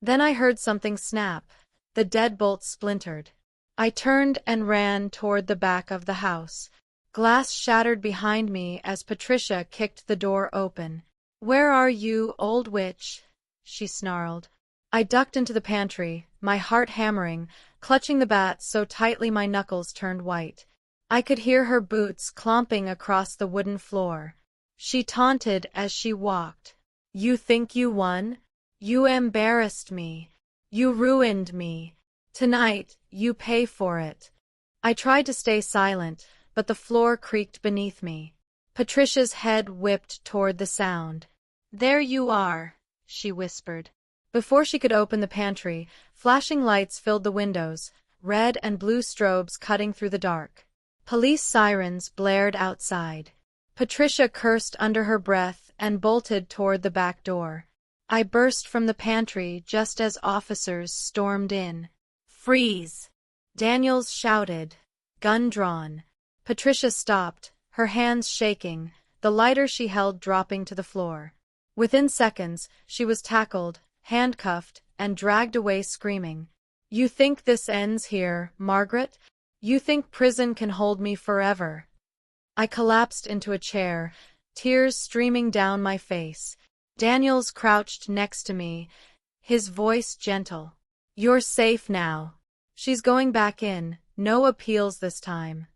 [SPEAKER 1] Then I heard something snap. The deadbolt splintered. I turned and ran toward the back of the house. Glass shattered behind me as Patricia kicked the door open. "Where are you, old witch?" she snarled. I ducked into the pantry, my heart hammering, clutching the bat so tightly my knuckles turned white. I could hear her boots clomping across the wooden floor. She taunted as she walked. "You think you won? You embarrassed me. You ruined me. Tonight, you pay for it." I tried to stay silent, but the floor creaked beneath me. Patricia's head whipped toward the sound. "There you are," she whispered. Before she could open the pantry, flashing lights filled the windows, red and blue strobes cutting through the dark. Police sirens blared outside. Patricia cursed under her breath and bolted toward the back door. I burst from the pantry just as officers stormed in. "Freeze!" Daniels shouted, gun drawn. Patricia stopped, her hands shaking, the lighter she held dropping to the floor. Within seconds, she was tackled, handcuffed, and dragged away screaming. "You think this ends here, Margaret? You think prison can hold me forever?" I collapsed into a chair, tears streaming down my face. Daniels crouched next to me, his voice gentle. "You're safe now. She's going back in, no appeals this time."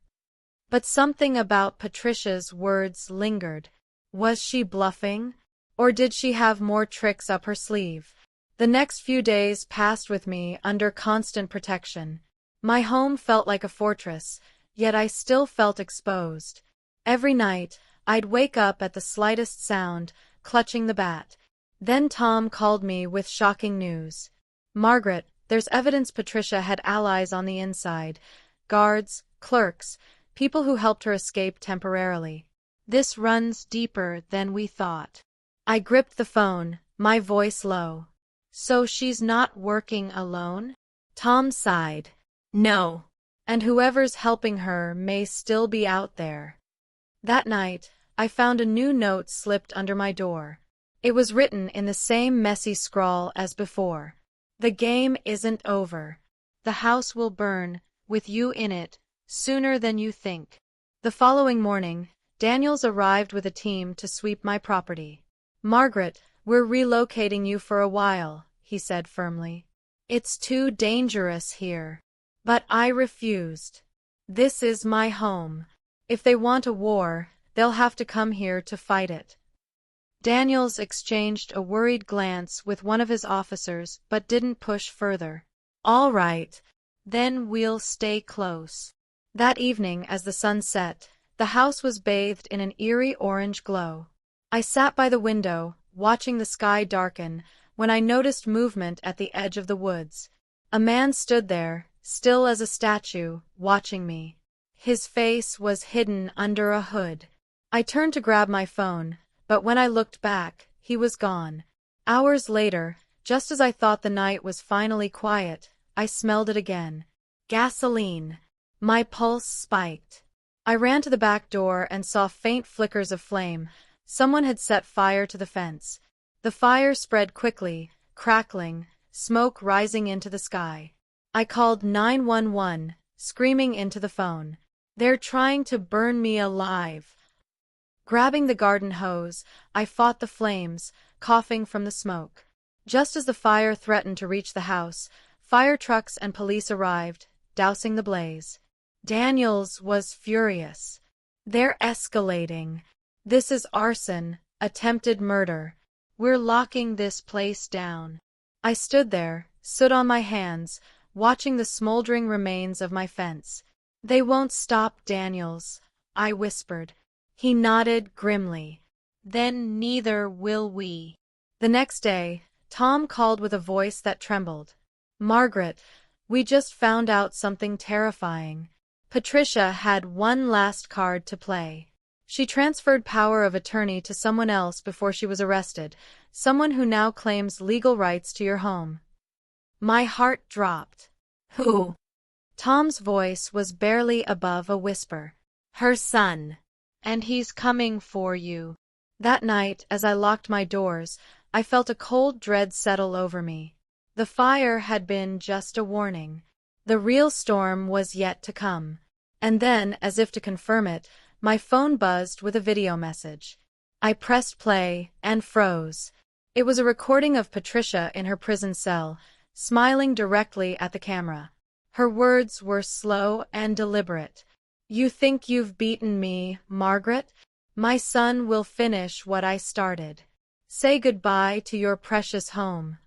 [SPEAKER 1] But something about Patricia's words lingered. Was she bluffing? Or did she have more tricks up her sleeve? The next few days passed with me under constant protection. My home felt like a fortress, yet I still felt exposed. Every night, I'd wake up at the slightest sound, clutching the bat. Then Tom called me with shocking news. "Margaret, there's evidence Patricia had allies on the inside. Guards, clerks, people who helped her escape temporarily. This runs deeper than we thought." I gripped the phone, my voice low. "So she's not working alone?" Tom sighed. "No. And whoever's helping her may still be out there." That night, I found a new note slipped under my door. It was written in the same messy scrawl as before. "The game isn't over. The house will burn, with you in it, sooner than you think." The following morning, Daniels arrived with a team to sweep my property. "Margaret, we're relocating you for a while," he said firmly. "It's too dangerous here." But I refused. This is my home. If they want a war, they'll have to come here to fight it. Daniels exchanged a worried glance with one of his officers but didn't push further. "All right, then we'll stay close." That evening, as the sun set, the house was bathed in an eerie orange glow. I sat by the window, watching the sky darken, when I noticed movement at the edge of the woods. A man stood there, still as a statue, watching me. His face was hidden under a hood. I turned to grab my phone, but when I looked back, he was gone. Hours later, just as I thought the night was finally quiet, I smelled it again. Gasoline. My pulse spiked. I ran to the back door and saw faint flickers of flame. Someone had set fire to the fence. The fire spread quickly, crackling, smoke rising into the sky. I called 911, screaming into the phone. They're trying to burn me alive. Grabbing the garden hose, I fought the flames, coughing from the smoke. Just as the fire threatened to reach the house, fire trucks and police arrived, dousing the blaze. Daniels was furious. They're escalating. This is arson, attempted murder. We're locking this place down. I stood there, stood on my hands, watching the smoldering remains of my fence. They won't stop, Daniels, I whispered. He nodded grimly. Then neither will we. The next day, Tom called with a voice that trembled. Margaret, we just found out something terrifying. Patricia had one last card to play. She transferred power of attorney to someone else before she was arrested, someone who now claims legal rights to your home. My heart dropped. Who? Tom's voice was barely above a whisper. Her son. And he's coming for you. That night, as I locked my doors, I felt a cold dread settle over me. The fire had been just a warning. The real storm was yet to come. And then, as if to confirm it, my phone buzzed with a video message. I pressed play and froze. It was a recording of Patricia in her prison cell, smiling directly at the camera. Her words were slow and deliberate. You think you've beaten me, Margaret? My son will finish what I started. Say goodbye to your precious home.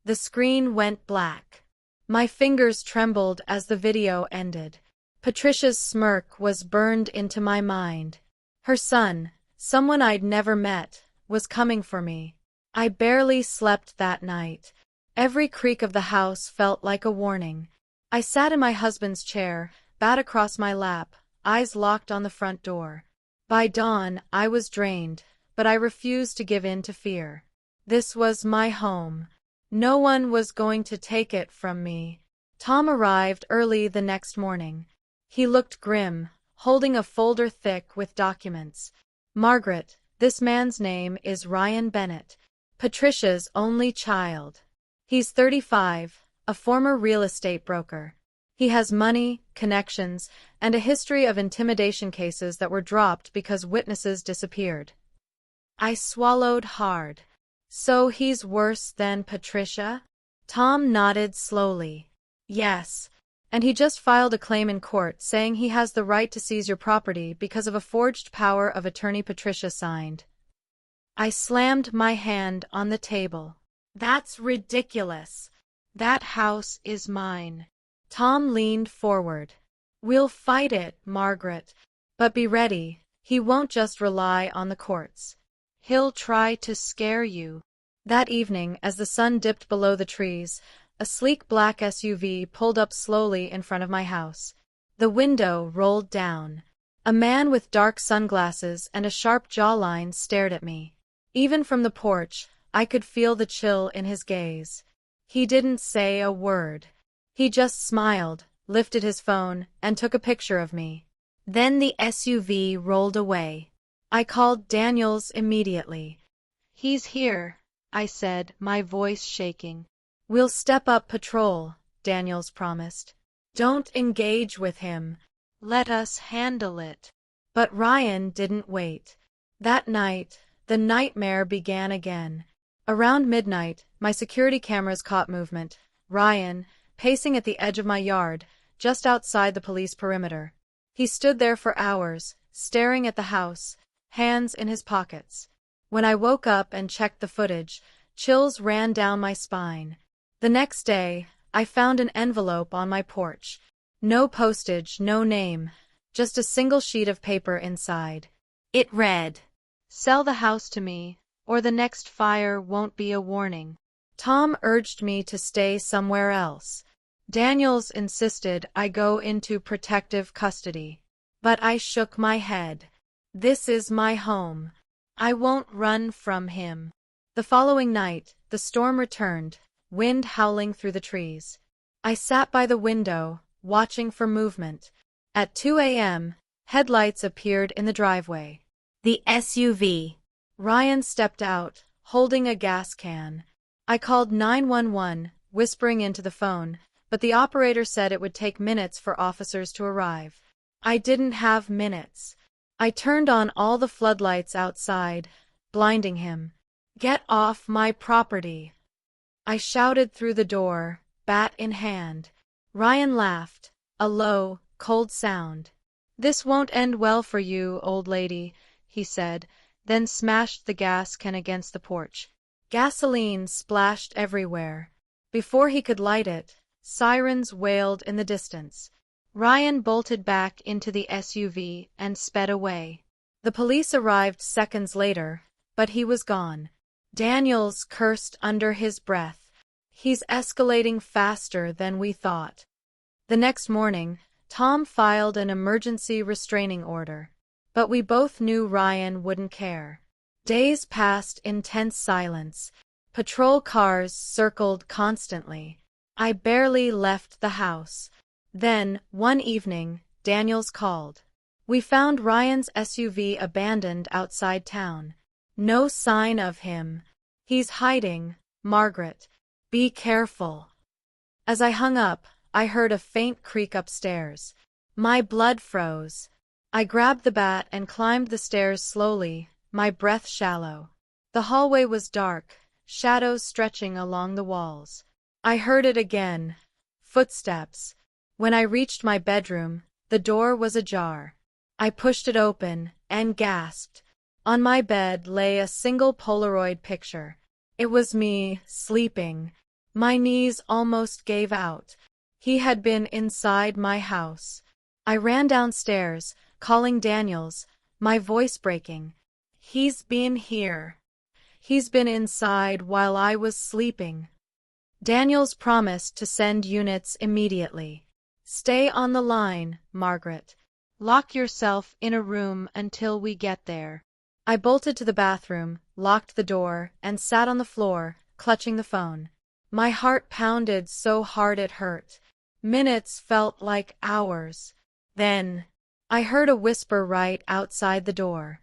[SPEAKER 1] The screen went black. My fingers trembled as the video ended. Patricia's smirk was burned into my mind. Her son, someone I'd never met, was coming for me. I barely slept that night. Every creak of the house felt like a warning. I sat in my husband's chair, bat across my lap, eyes locked on the front door. By dawn, I was drained, but I refused to give in to fear. This was my home. No one was going to take it from me. Tom arrived early the next morning. He looked grim, holding a folder thick with documents. Margaret, this man's name is Ryan Bennett, Patricia's only child. He's 35, a former real estate broker. He has money, connections, and a history of intimidation cases that were dropped because witnesses disappeared. I swallowed hard. So he's worse than Patricia? Tom nodded slowly. Yes. And he just filed a claim in court saying he has the right to seize your property because of a forged power of attorney Patricia signed. I slammed my hand on the table. That's ridiculous. That house is mine. Tom leaned forward. We'll fight it, Margaret. But be ready, he won't just rely on the courts. He'll try to scare you. That evening, as the sun dipped below the trees, a sleek black SUV pulled up slowly in front of my house. The window rolled down. A man with dark sunglasses and a sharp jawline stared at me. Even from the porch, I could feel the chill in his gaze. He didn't say a word. He just smiled, lifted his phone, and took a picture of me. Then the SUV rolled away. I called Daniels immediately. He's here, I said, my voice shaking. We'll step up patrol, Daniels promised. Don't engage with him. Let us handle it. But Ryan didn't wait. That night, the nightmare began again. Around midnight, my security cameras caught movement. Ryan, pacing at the edge of my yard, just outside the police perimeter. He stood there for hours, staring at the house, hands in his pockets. When I woke up and checked the footage, chills ran down my spine. The next day, I found an envelope on my porch. No postage, no name, just a single sheet of paper inside. It read, "Sell the house to me, or the next fire won't be a warning." Tom urged me to stay somewhere else. Daniels insisted I go into protective custody. But I shook my head. This is my home. I won't run from him. The following night, the storm returned, wind howling through the trees. I sat by the window, watching for movement. At 2 a.m., headlights appeared in the driveway. The SUV. Ryan stepped out, holding a gas can. I called 911, whispering into the phone, but the operator said it would take minutes for officers to arrive. I didn't have minutes. I turned on all the floodlights outside, blinding him. "Get off my property!" I shouted through the door, bat in hand. Ryan laughed, a low, cold sound. "This won't end well for you, old lady," he said, then smashed the gas can against the porch. Gasoline splashed everywhere. Before he could light it, sirens wailed in the distance. Ryan bolted back into the SUV and sped away. The police arrived seconds later, but he was gone. Daniels cursed under his breath. "He's escalating faster than we thought." The next morning, Tom filed an emergency restraining order. But we both knew Ryan wouldn't care. Days passed in tense silence. Patrol cars circled constantly. I barely left the house. Then, one evening, Daniels called. "We found Ryan's SUV abandoned outside town. No sign of him. He's hiding, Margaret. Be careful." As I hung up, I heard a faint creak upstairs. My blood froze. I grabbed the bat and climbed the stairs slowly, my breath shallow. The hallway was dark, shadows stretching along the walls. I heard it again. Footsteps. When I reached my bedroom, the door was ajar. I pushed it open and gasped. On my bed lay a single Polaroid picture. It was me, sleeping. My knees almost gave out. He had been inside my house. I ran downstairs, calling Daniels, my voice breaking. "He's been here. He's been inside while I was sleeping." Daniels promised to send units immediately. "Stay on the line, Margaret. Lock yourself in a room until we get there." I bolted to the bathroom, locked the door, and sat on the floor, clutching the phone. My heart pounded so hard it hurt. Minutes felt like hours. Then, I heard a whisper right outside the door.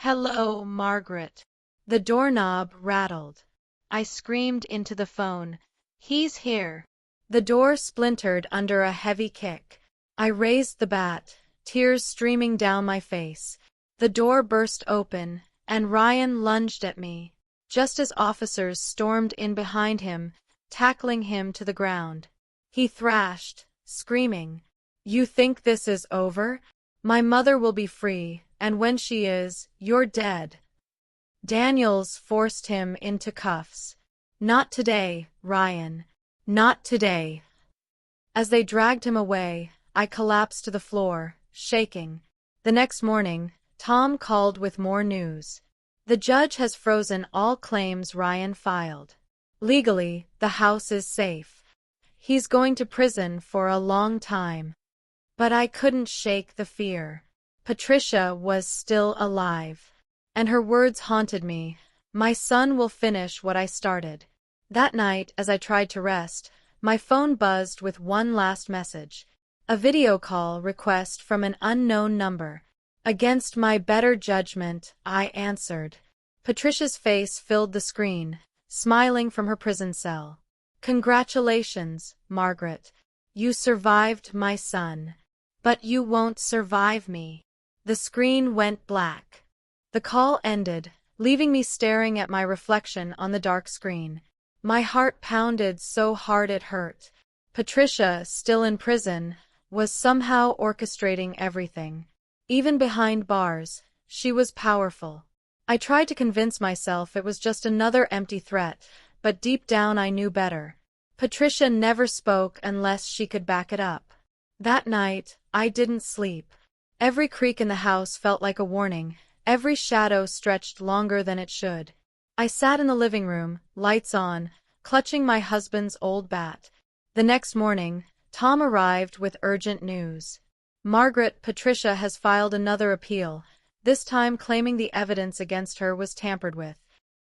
[SPEAKER 1] "Hello, Margaret." The doorknob rattled. I screamed into the phone. "He's here." The door splintered under a heavy kick. I raised the bat, tears streaming down my face. The door burst open, and Ryan lunged at me, just as officers stormed in behind him, tackling him to the ground. He thrashed, screaming, "You think this is over? My mother will be free, and when she is, you're dead." Daniels forced him into cuffs. "Not today, Ryan. Not today." As they dragged him away, I collapsed to the floor, shaking. The next morning, Tom called with more news. "The judge has frozen all claims Ryan filed. Legally, the house is safe. He's going to prison for a long time." But I couldn't shake the fear. Patricia was still alive. And her words haunted me. "My son will finish what I started." That night, as I tried to rest, my phone buzzed with one last message. A video call request from an unknown number. Against my better judgment, I answered. Patricia's face filled the screen, smiling from her prison cell. "Congratulations, Margaret. You survived my son. But you won't survive me." The screen went black. The call ended, leaving me staring at my reflection on the dark screen. My heart pounded so hard it hurt. Patricia, still in prison, was somehow orchestrating everything. Even behind bars, she was powerful. I tried to convince myself it was just another empty threat, but deep down I knew better. Patricia never spoke unless she could back it up. That night, I didn't sleep. Every creak in the house felt like a warning, every shadow stretched longer than it should. I sat in the living room, lights on, clutching my husband's old bat. The next morning, Tom arrived with urgent news. "Margaret, Patricia has filed another appeal, this time claiming the evidence against her was tampered with.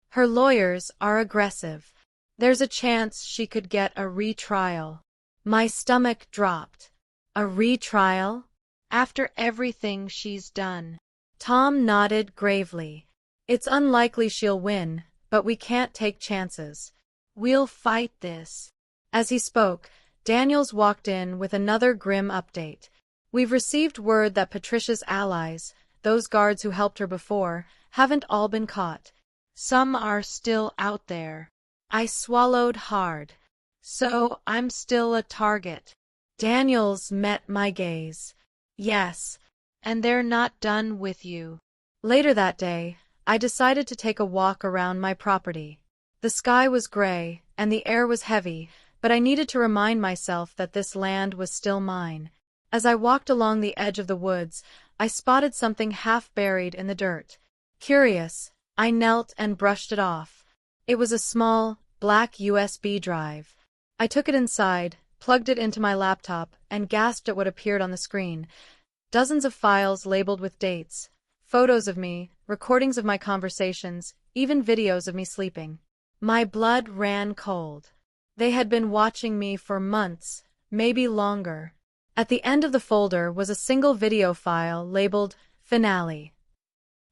[SPEAKER 1] Her lawyers are aggressive. There's a chance she could get a retrial." My stomach dropped. "A retrial? After everything she's done?" Tom nodded gravely. "It's unlikely she'll win, but we can't take chances. We'll fight this." As he spoke, Daniels walked in with another grim update. We've received word that Patricia's allies, those guards who helped her before, haven't all been caught. Some are still out there. I swallowed hard. So I'm still a target. Daniels met my gaze. Yes, and they're not done with you. Later that day, I decided to take a walk around my property. The sky was gray, and the air was heavy, but I needed to remind myself that this land was still mine. As I walked along the edge of the woods, I spotted something half buried in the dirt. Curious, I knelt and brushed it off. It was a small, black USB drive. I took it inside, plugged it into my laptop, and gasped at what appeared on the screen. Dozens of files labeled with dates, photos of me, recordings of my conversations, even videos of me sleeping. My blood ran cold. They had been watching me for months, maybe longer. At the end of the folder was a single video file labeled Finale.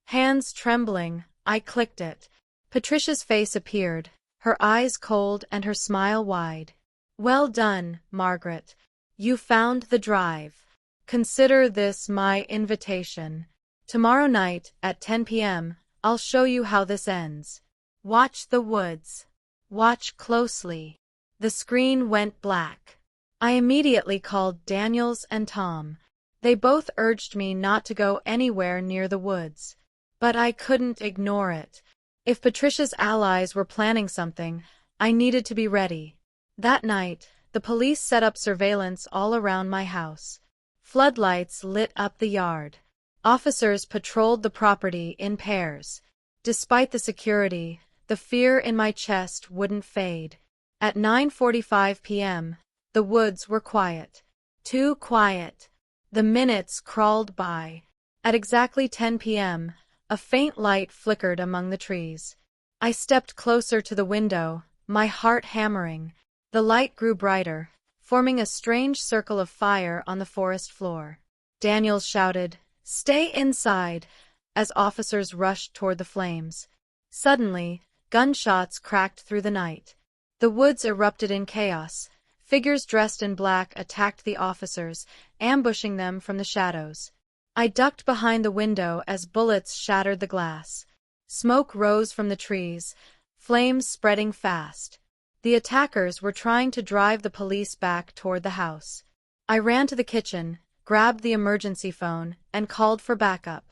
[SPEAKER 1] Hands trembling, I clicked it. Patricia's face appeared, her eyes cold and her smile wide. Well done, Margaret. You found the drive. Consider this my invitation. Tomorrow night, at 10 p.m., I'll show you how this ends. Watch the woods. Watch closely. The screen went black. I immediately called Daniels and Tom. They both urged me not to go anywhere near the woods. But I couldn't ignore it. If Patricia's allies were planning something, I needed to be ready. That night, the police set up surveillance all around my house. Floodlights lit up the yard. Officers patrolled the property in pairs. Despite the security, the fear in my chest wouldn't fade. At 9:45 p.m., the woods were quiet. Too quiet. The minutes crawled by. At exactly 10 p.m., a faint light flickered among the trees. I stepped closer to the window, my heart hammering. The light grew brighter, forming a strange circle of fire on the forest floor. Daniels shouted, "Stay inside," as officers rushed toward the flames. Suddenly, gunshots cracked through the night. The woods erupted in chaos. Figures dressed in black attacked the officers, ambushing them from the shadows. I ducked behind the window as bullets shattered the glass. Smoke rose from the trees, flames spreading fast. The attackers were trying to drive the police back toward the house. I ran to the kitchen, grabbed the emergency phone, and called for backup.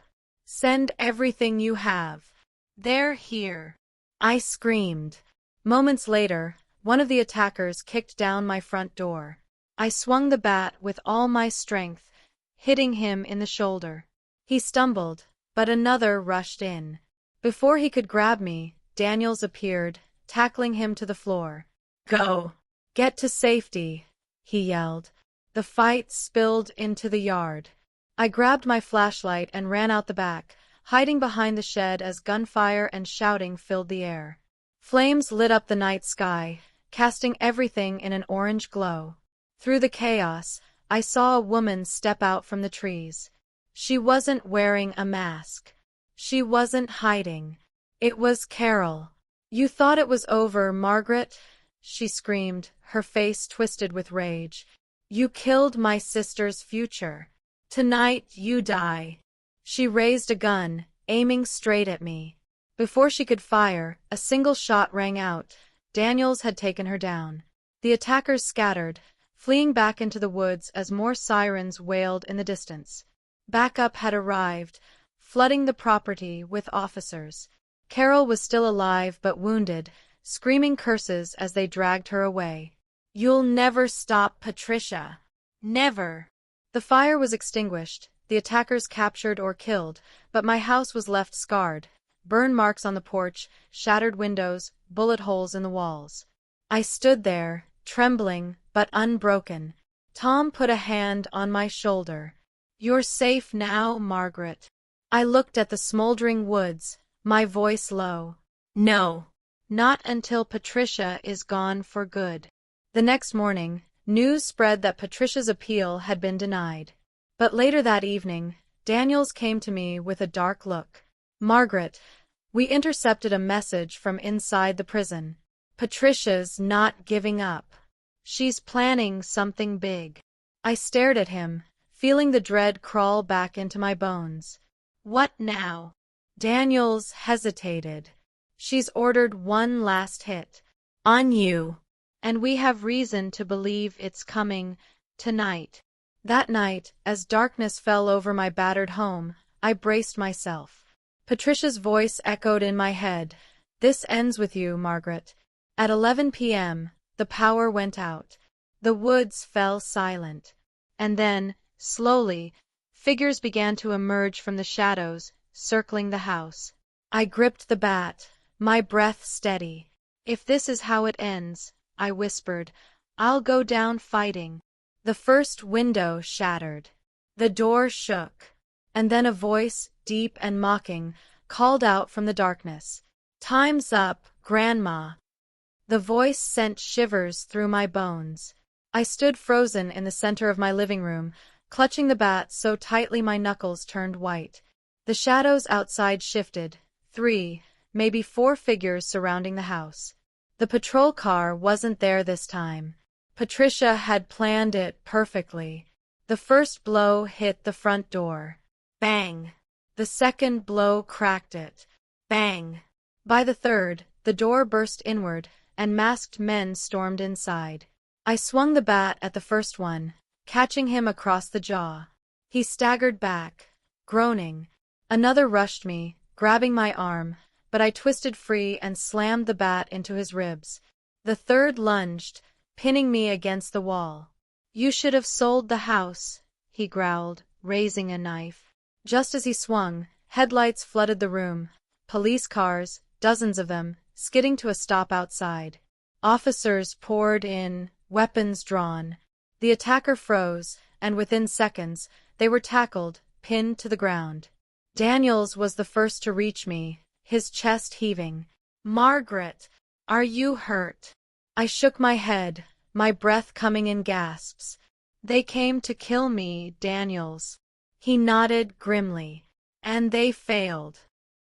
[SPEAKER 1] "Send everything you have. They're here," I screamed. Moments later, one of the attackers kicked down my front door. I swung the bat with all my strength, hitting him in the shoulder. He stumbled, but another rushed in. Before he could grab me, Daniels appeared, tackling him to the floor. "Go! Get to safety!" he yelled. The fight spilled into the yard. I grabbed my flashlight and ran out the back, hiding behind the shed as gunfire and shouting filled the air. Flames lit up the night sky, casting everything in an orange glow. Through the chaos, I saw a woman step out from the trees. She wasn't wearing a mask. She wasn't hiding. It was Carol. "You thought it was over, Margaret?" she screamed, her face twisted with rage. "You killed my sister's future. Tonight you die." She raised a gun, aiming straight at me. Before she could fire, a single shot rang out. Daniels had taken her down. The attackers scattered, fleeing back into the woods as more sirens wailed in the distance. Backup had arrived, flooding the property with officers. Carol was still alive but wounded, screaming curses as they dragged her away. "You'll never stop Patricia. Never." The fire was extinguished, the attackers captured or killed, but my house was left scarred. Burn marks on the porch, shattered windows, bullet holes in the walls. I stood there, trembling, but unbroken. Tom put a hand on my shoulder. "You're safe now, Margaret." I looked at the smoldering woods, my voice low. "No, not until Patricia is gone for good." The next morning, news spread that Patricia's appeal had been denied. But later that evening, Daniels came to me with a dark look. "Margaret, we intercepted a message from inside the prison. Patricia's not giving up." She's planning something big. I stared at him, feeling the dread crawl back into my bones. What now? Daniels hesitated. She's ordered one last hit. On you. And we have reason to believe it's coming tonight. That night, as darkness fell over my battered home, I braced myself. Patricia's voice echoed in my head. This ends with you, Margaret. At 11 p.m., the power went out. The woods fell silent. And then, slowly, figures began to emerge from the shadows, circling the house. I gripped the bat, my breath steady. If this is how it ends, I whispered, I'll go down fighting. The first window shattered. The door shook. And then a voice, deep and mocking, called out from the darkness. Time's up, Grandma. The voice sent shivers through my bones. I stood frozen in the center of my living room, clutching the bat so tightly my knuckles turned white. The shadows outside shifted. 3, maybe 4 figures surrounding the house. The patrol car wasn't there this time. Patricia had planned it perfectly. The first blow hit the front door. Bang! The second blow cracked it. Bang! By the third, the door burst inward, and masked men stormed inside. I swung the bat at the first one, catching him across the jaw. He staggered back, groaning. Another rushed me, grabbing my arm, but I twisted free and slammed the bat into his ribs. The third lunged, pinning me against the wall. You should have sold the house, he growled, raising a knife. Just as he swung, headlights flooded the room. Police cars, dozens of them, skidding to a stop outside. Officers poured in, weapons drawn. The attacker froze, and within seconds, they were tackled, pinned to the ground. Daniels was the first to reach me, his chest heaving. Margaret, are you hurt? I shook my head, my breath coming in gasps. They came to kill me, Daniels. He nodded grimly. And they failed.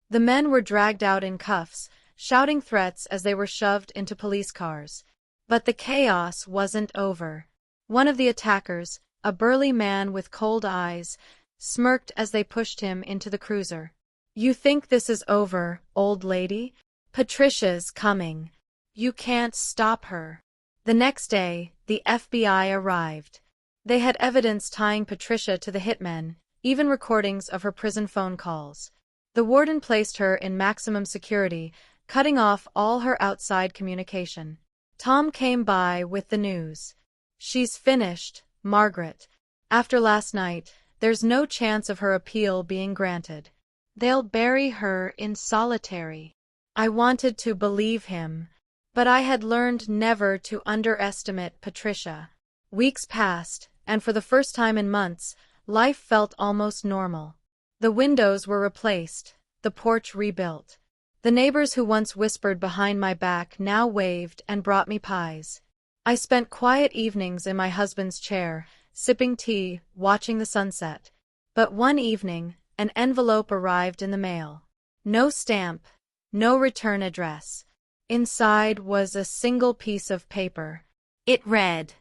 [SPEAKER 1] The men were dragged out in cuffs, shouting threats as they were shoved into police cars. But the chaos wasn't over. One of the attackers, a burly man with cold eyes, smirked as they pushed him into the cruiser. You think this is over, old lady? Patricia's coming. You can't stop her. The next day, the FBI arrived. They had evidence tying Patricia to the hitmen, even recordings of her prison phone calls. The warden placed her in maximum security, cutting off all her outside communication. Tom came by with the news. She's finished, Margaret. After last night, there's no chance of her appeal being granted. They'll bury her in solitary. I wanted to believe him, but I had learned never to underestimate Patricia. Weeks passed, and for the first time in months, life felt almost normal. The windows were replaced, the porch rebuilt. The neighbors who once whispered behind my back now waved and brought me pies. I spent quiet evenings in my husband's chair, sipping tea, watching the sunset. But one evening, an envelope arrived in the mail. No stamp, no return address. Inside was a single piece of paper. It read,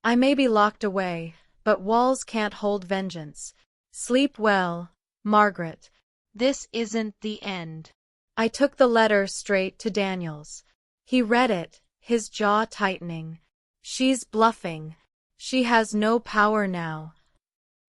[SPEAKER 1] I may be locked away, but walls can't hold vengeance. Sleep well, Margaret. This isn't the end. I took the letter straight to Daniels. He read it, his jaw tightening. She's bluffing. She has no power now.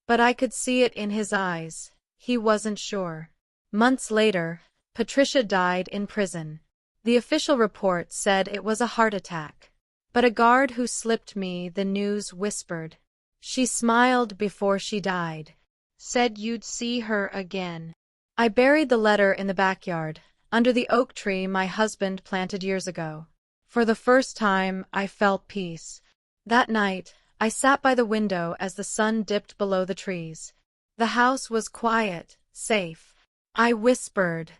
[SPEAKER 1] But I could see it in his eyes. He wasn't sure. Months later, Patricia died in prison. The official report said it was a heart attack. But a guard who slipped me the news whispered. She smiled before she died. Said you'd see her again. I buried the letter in the backyard, under the oak tree my husband planted years ago. For the first time, I felt peace. That night, I sat by the window as the sun dipped below the trees. The house was quiet, safe. I whispered,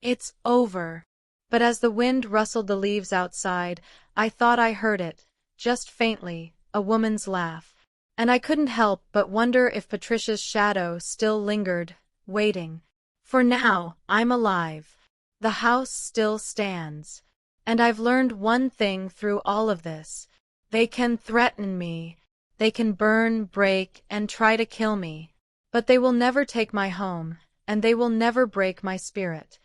[SPEAKER 1] It's over. But as the wind rustled the leaves outside, I thought I heard it, just faintly, a woman's laugh. And I couldn't help but wonder if Patricia's shadow still lingered, waiting. For now, I'm alive. The house still stands. And I've learned one thing through all of this. They can threaten me. They can burn, break, and try to kill me. But they will never take my home, and they will never break my spirit.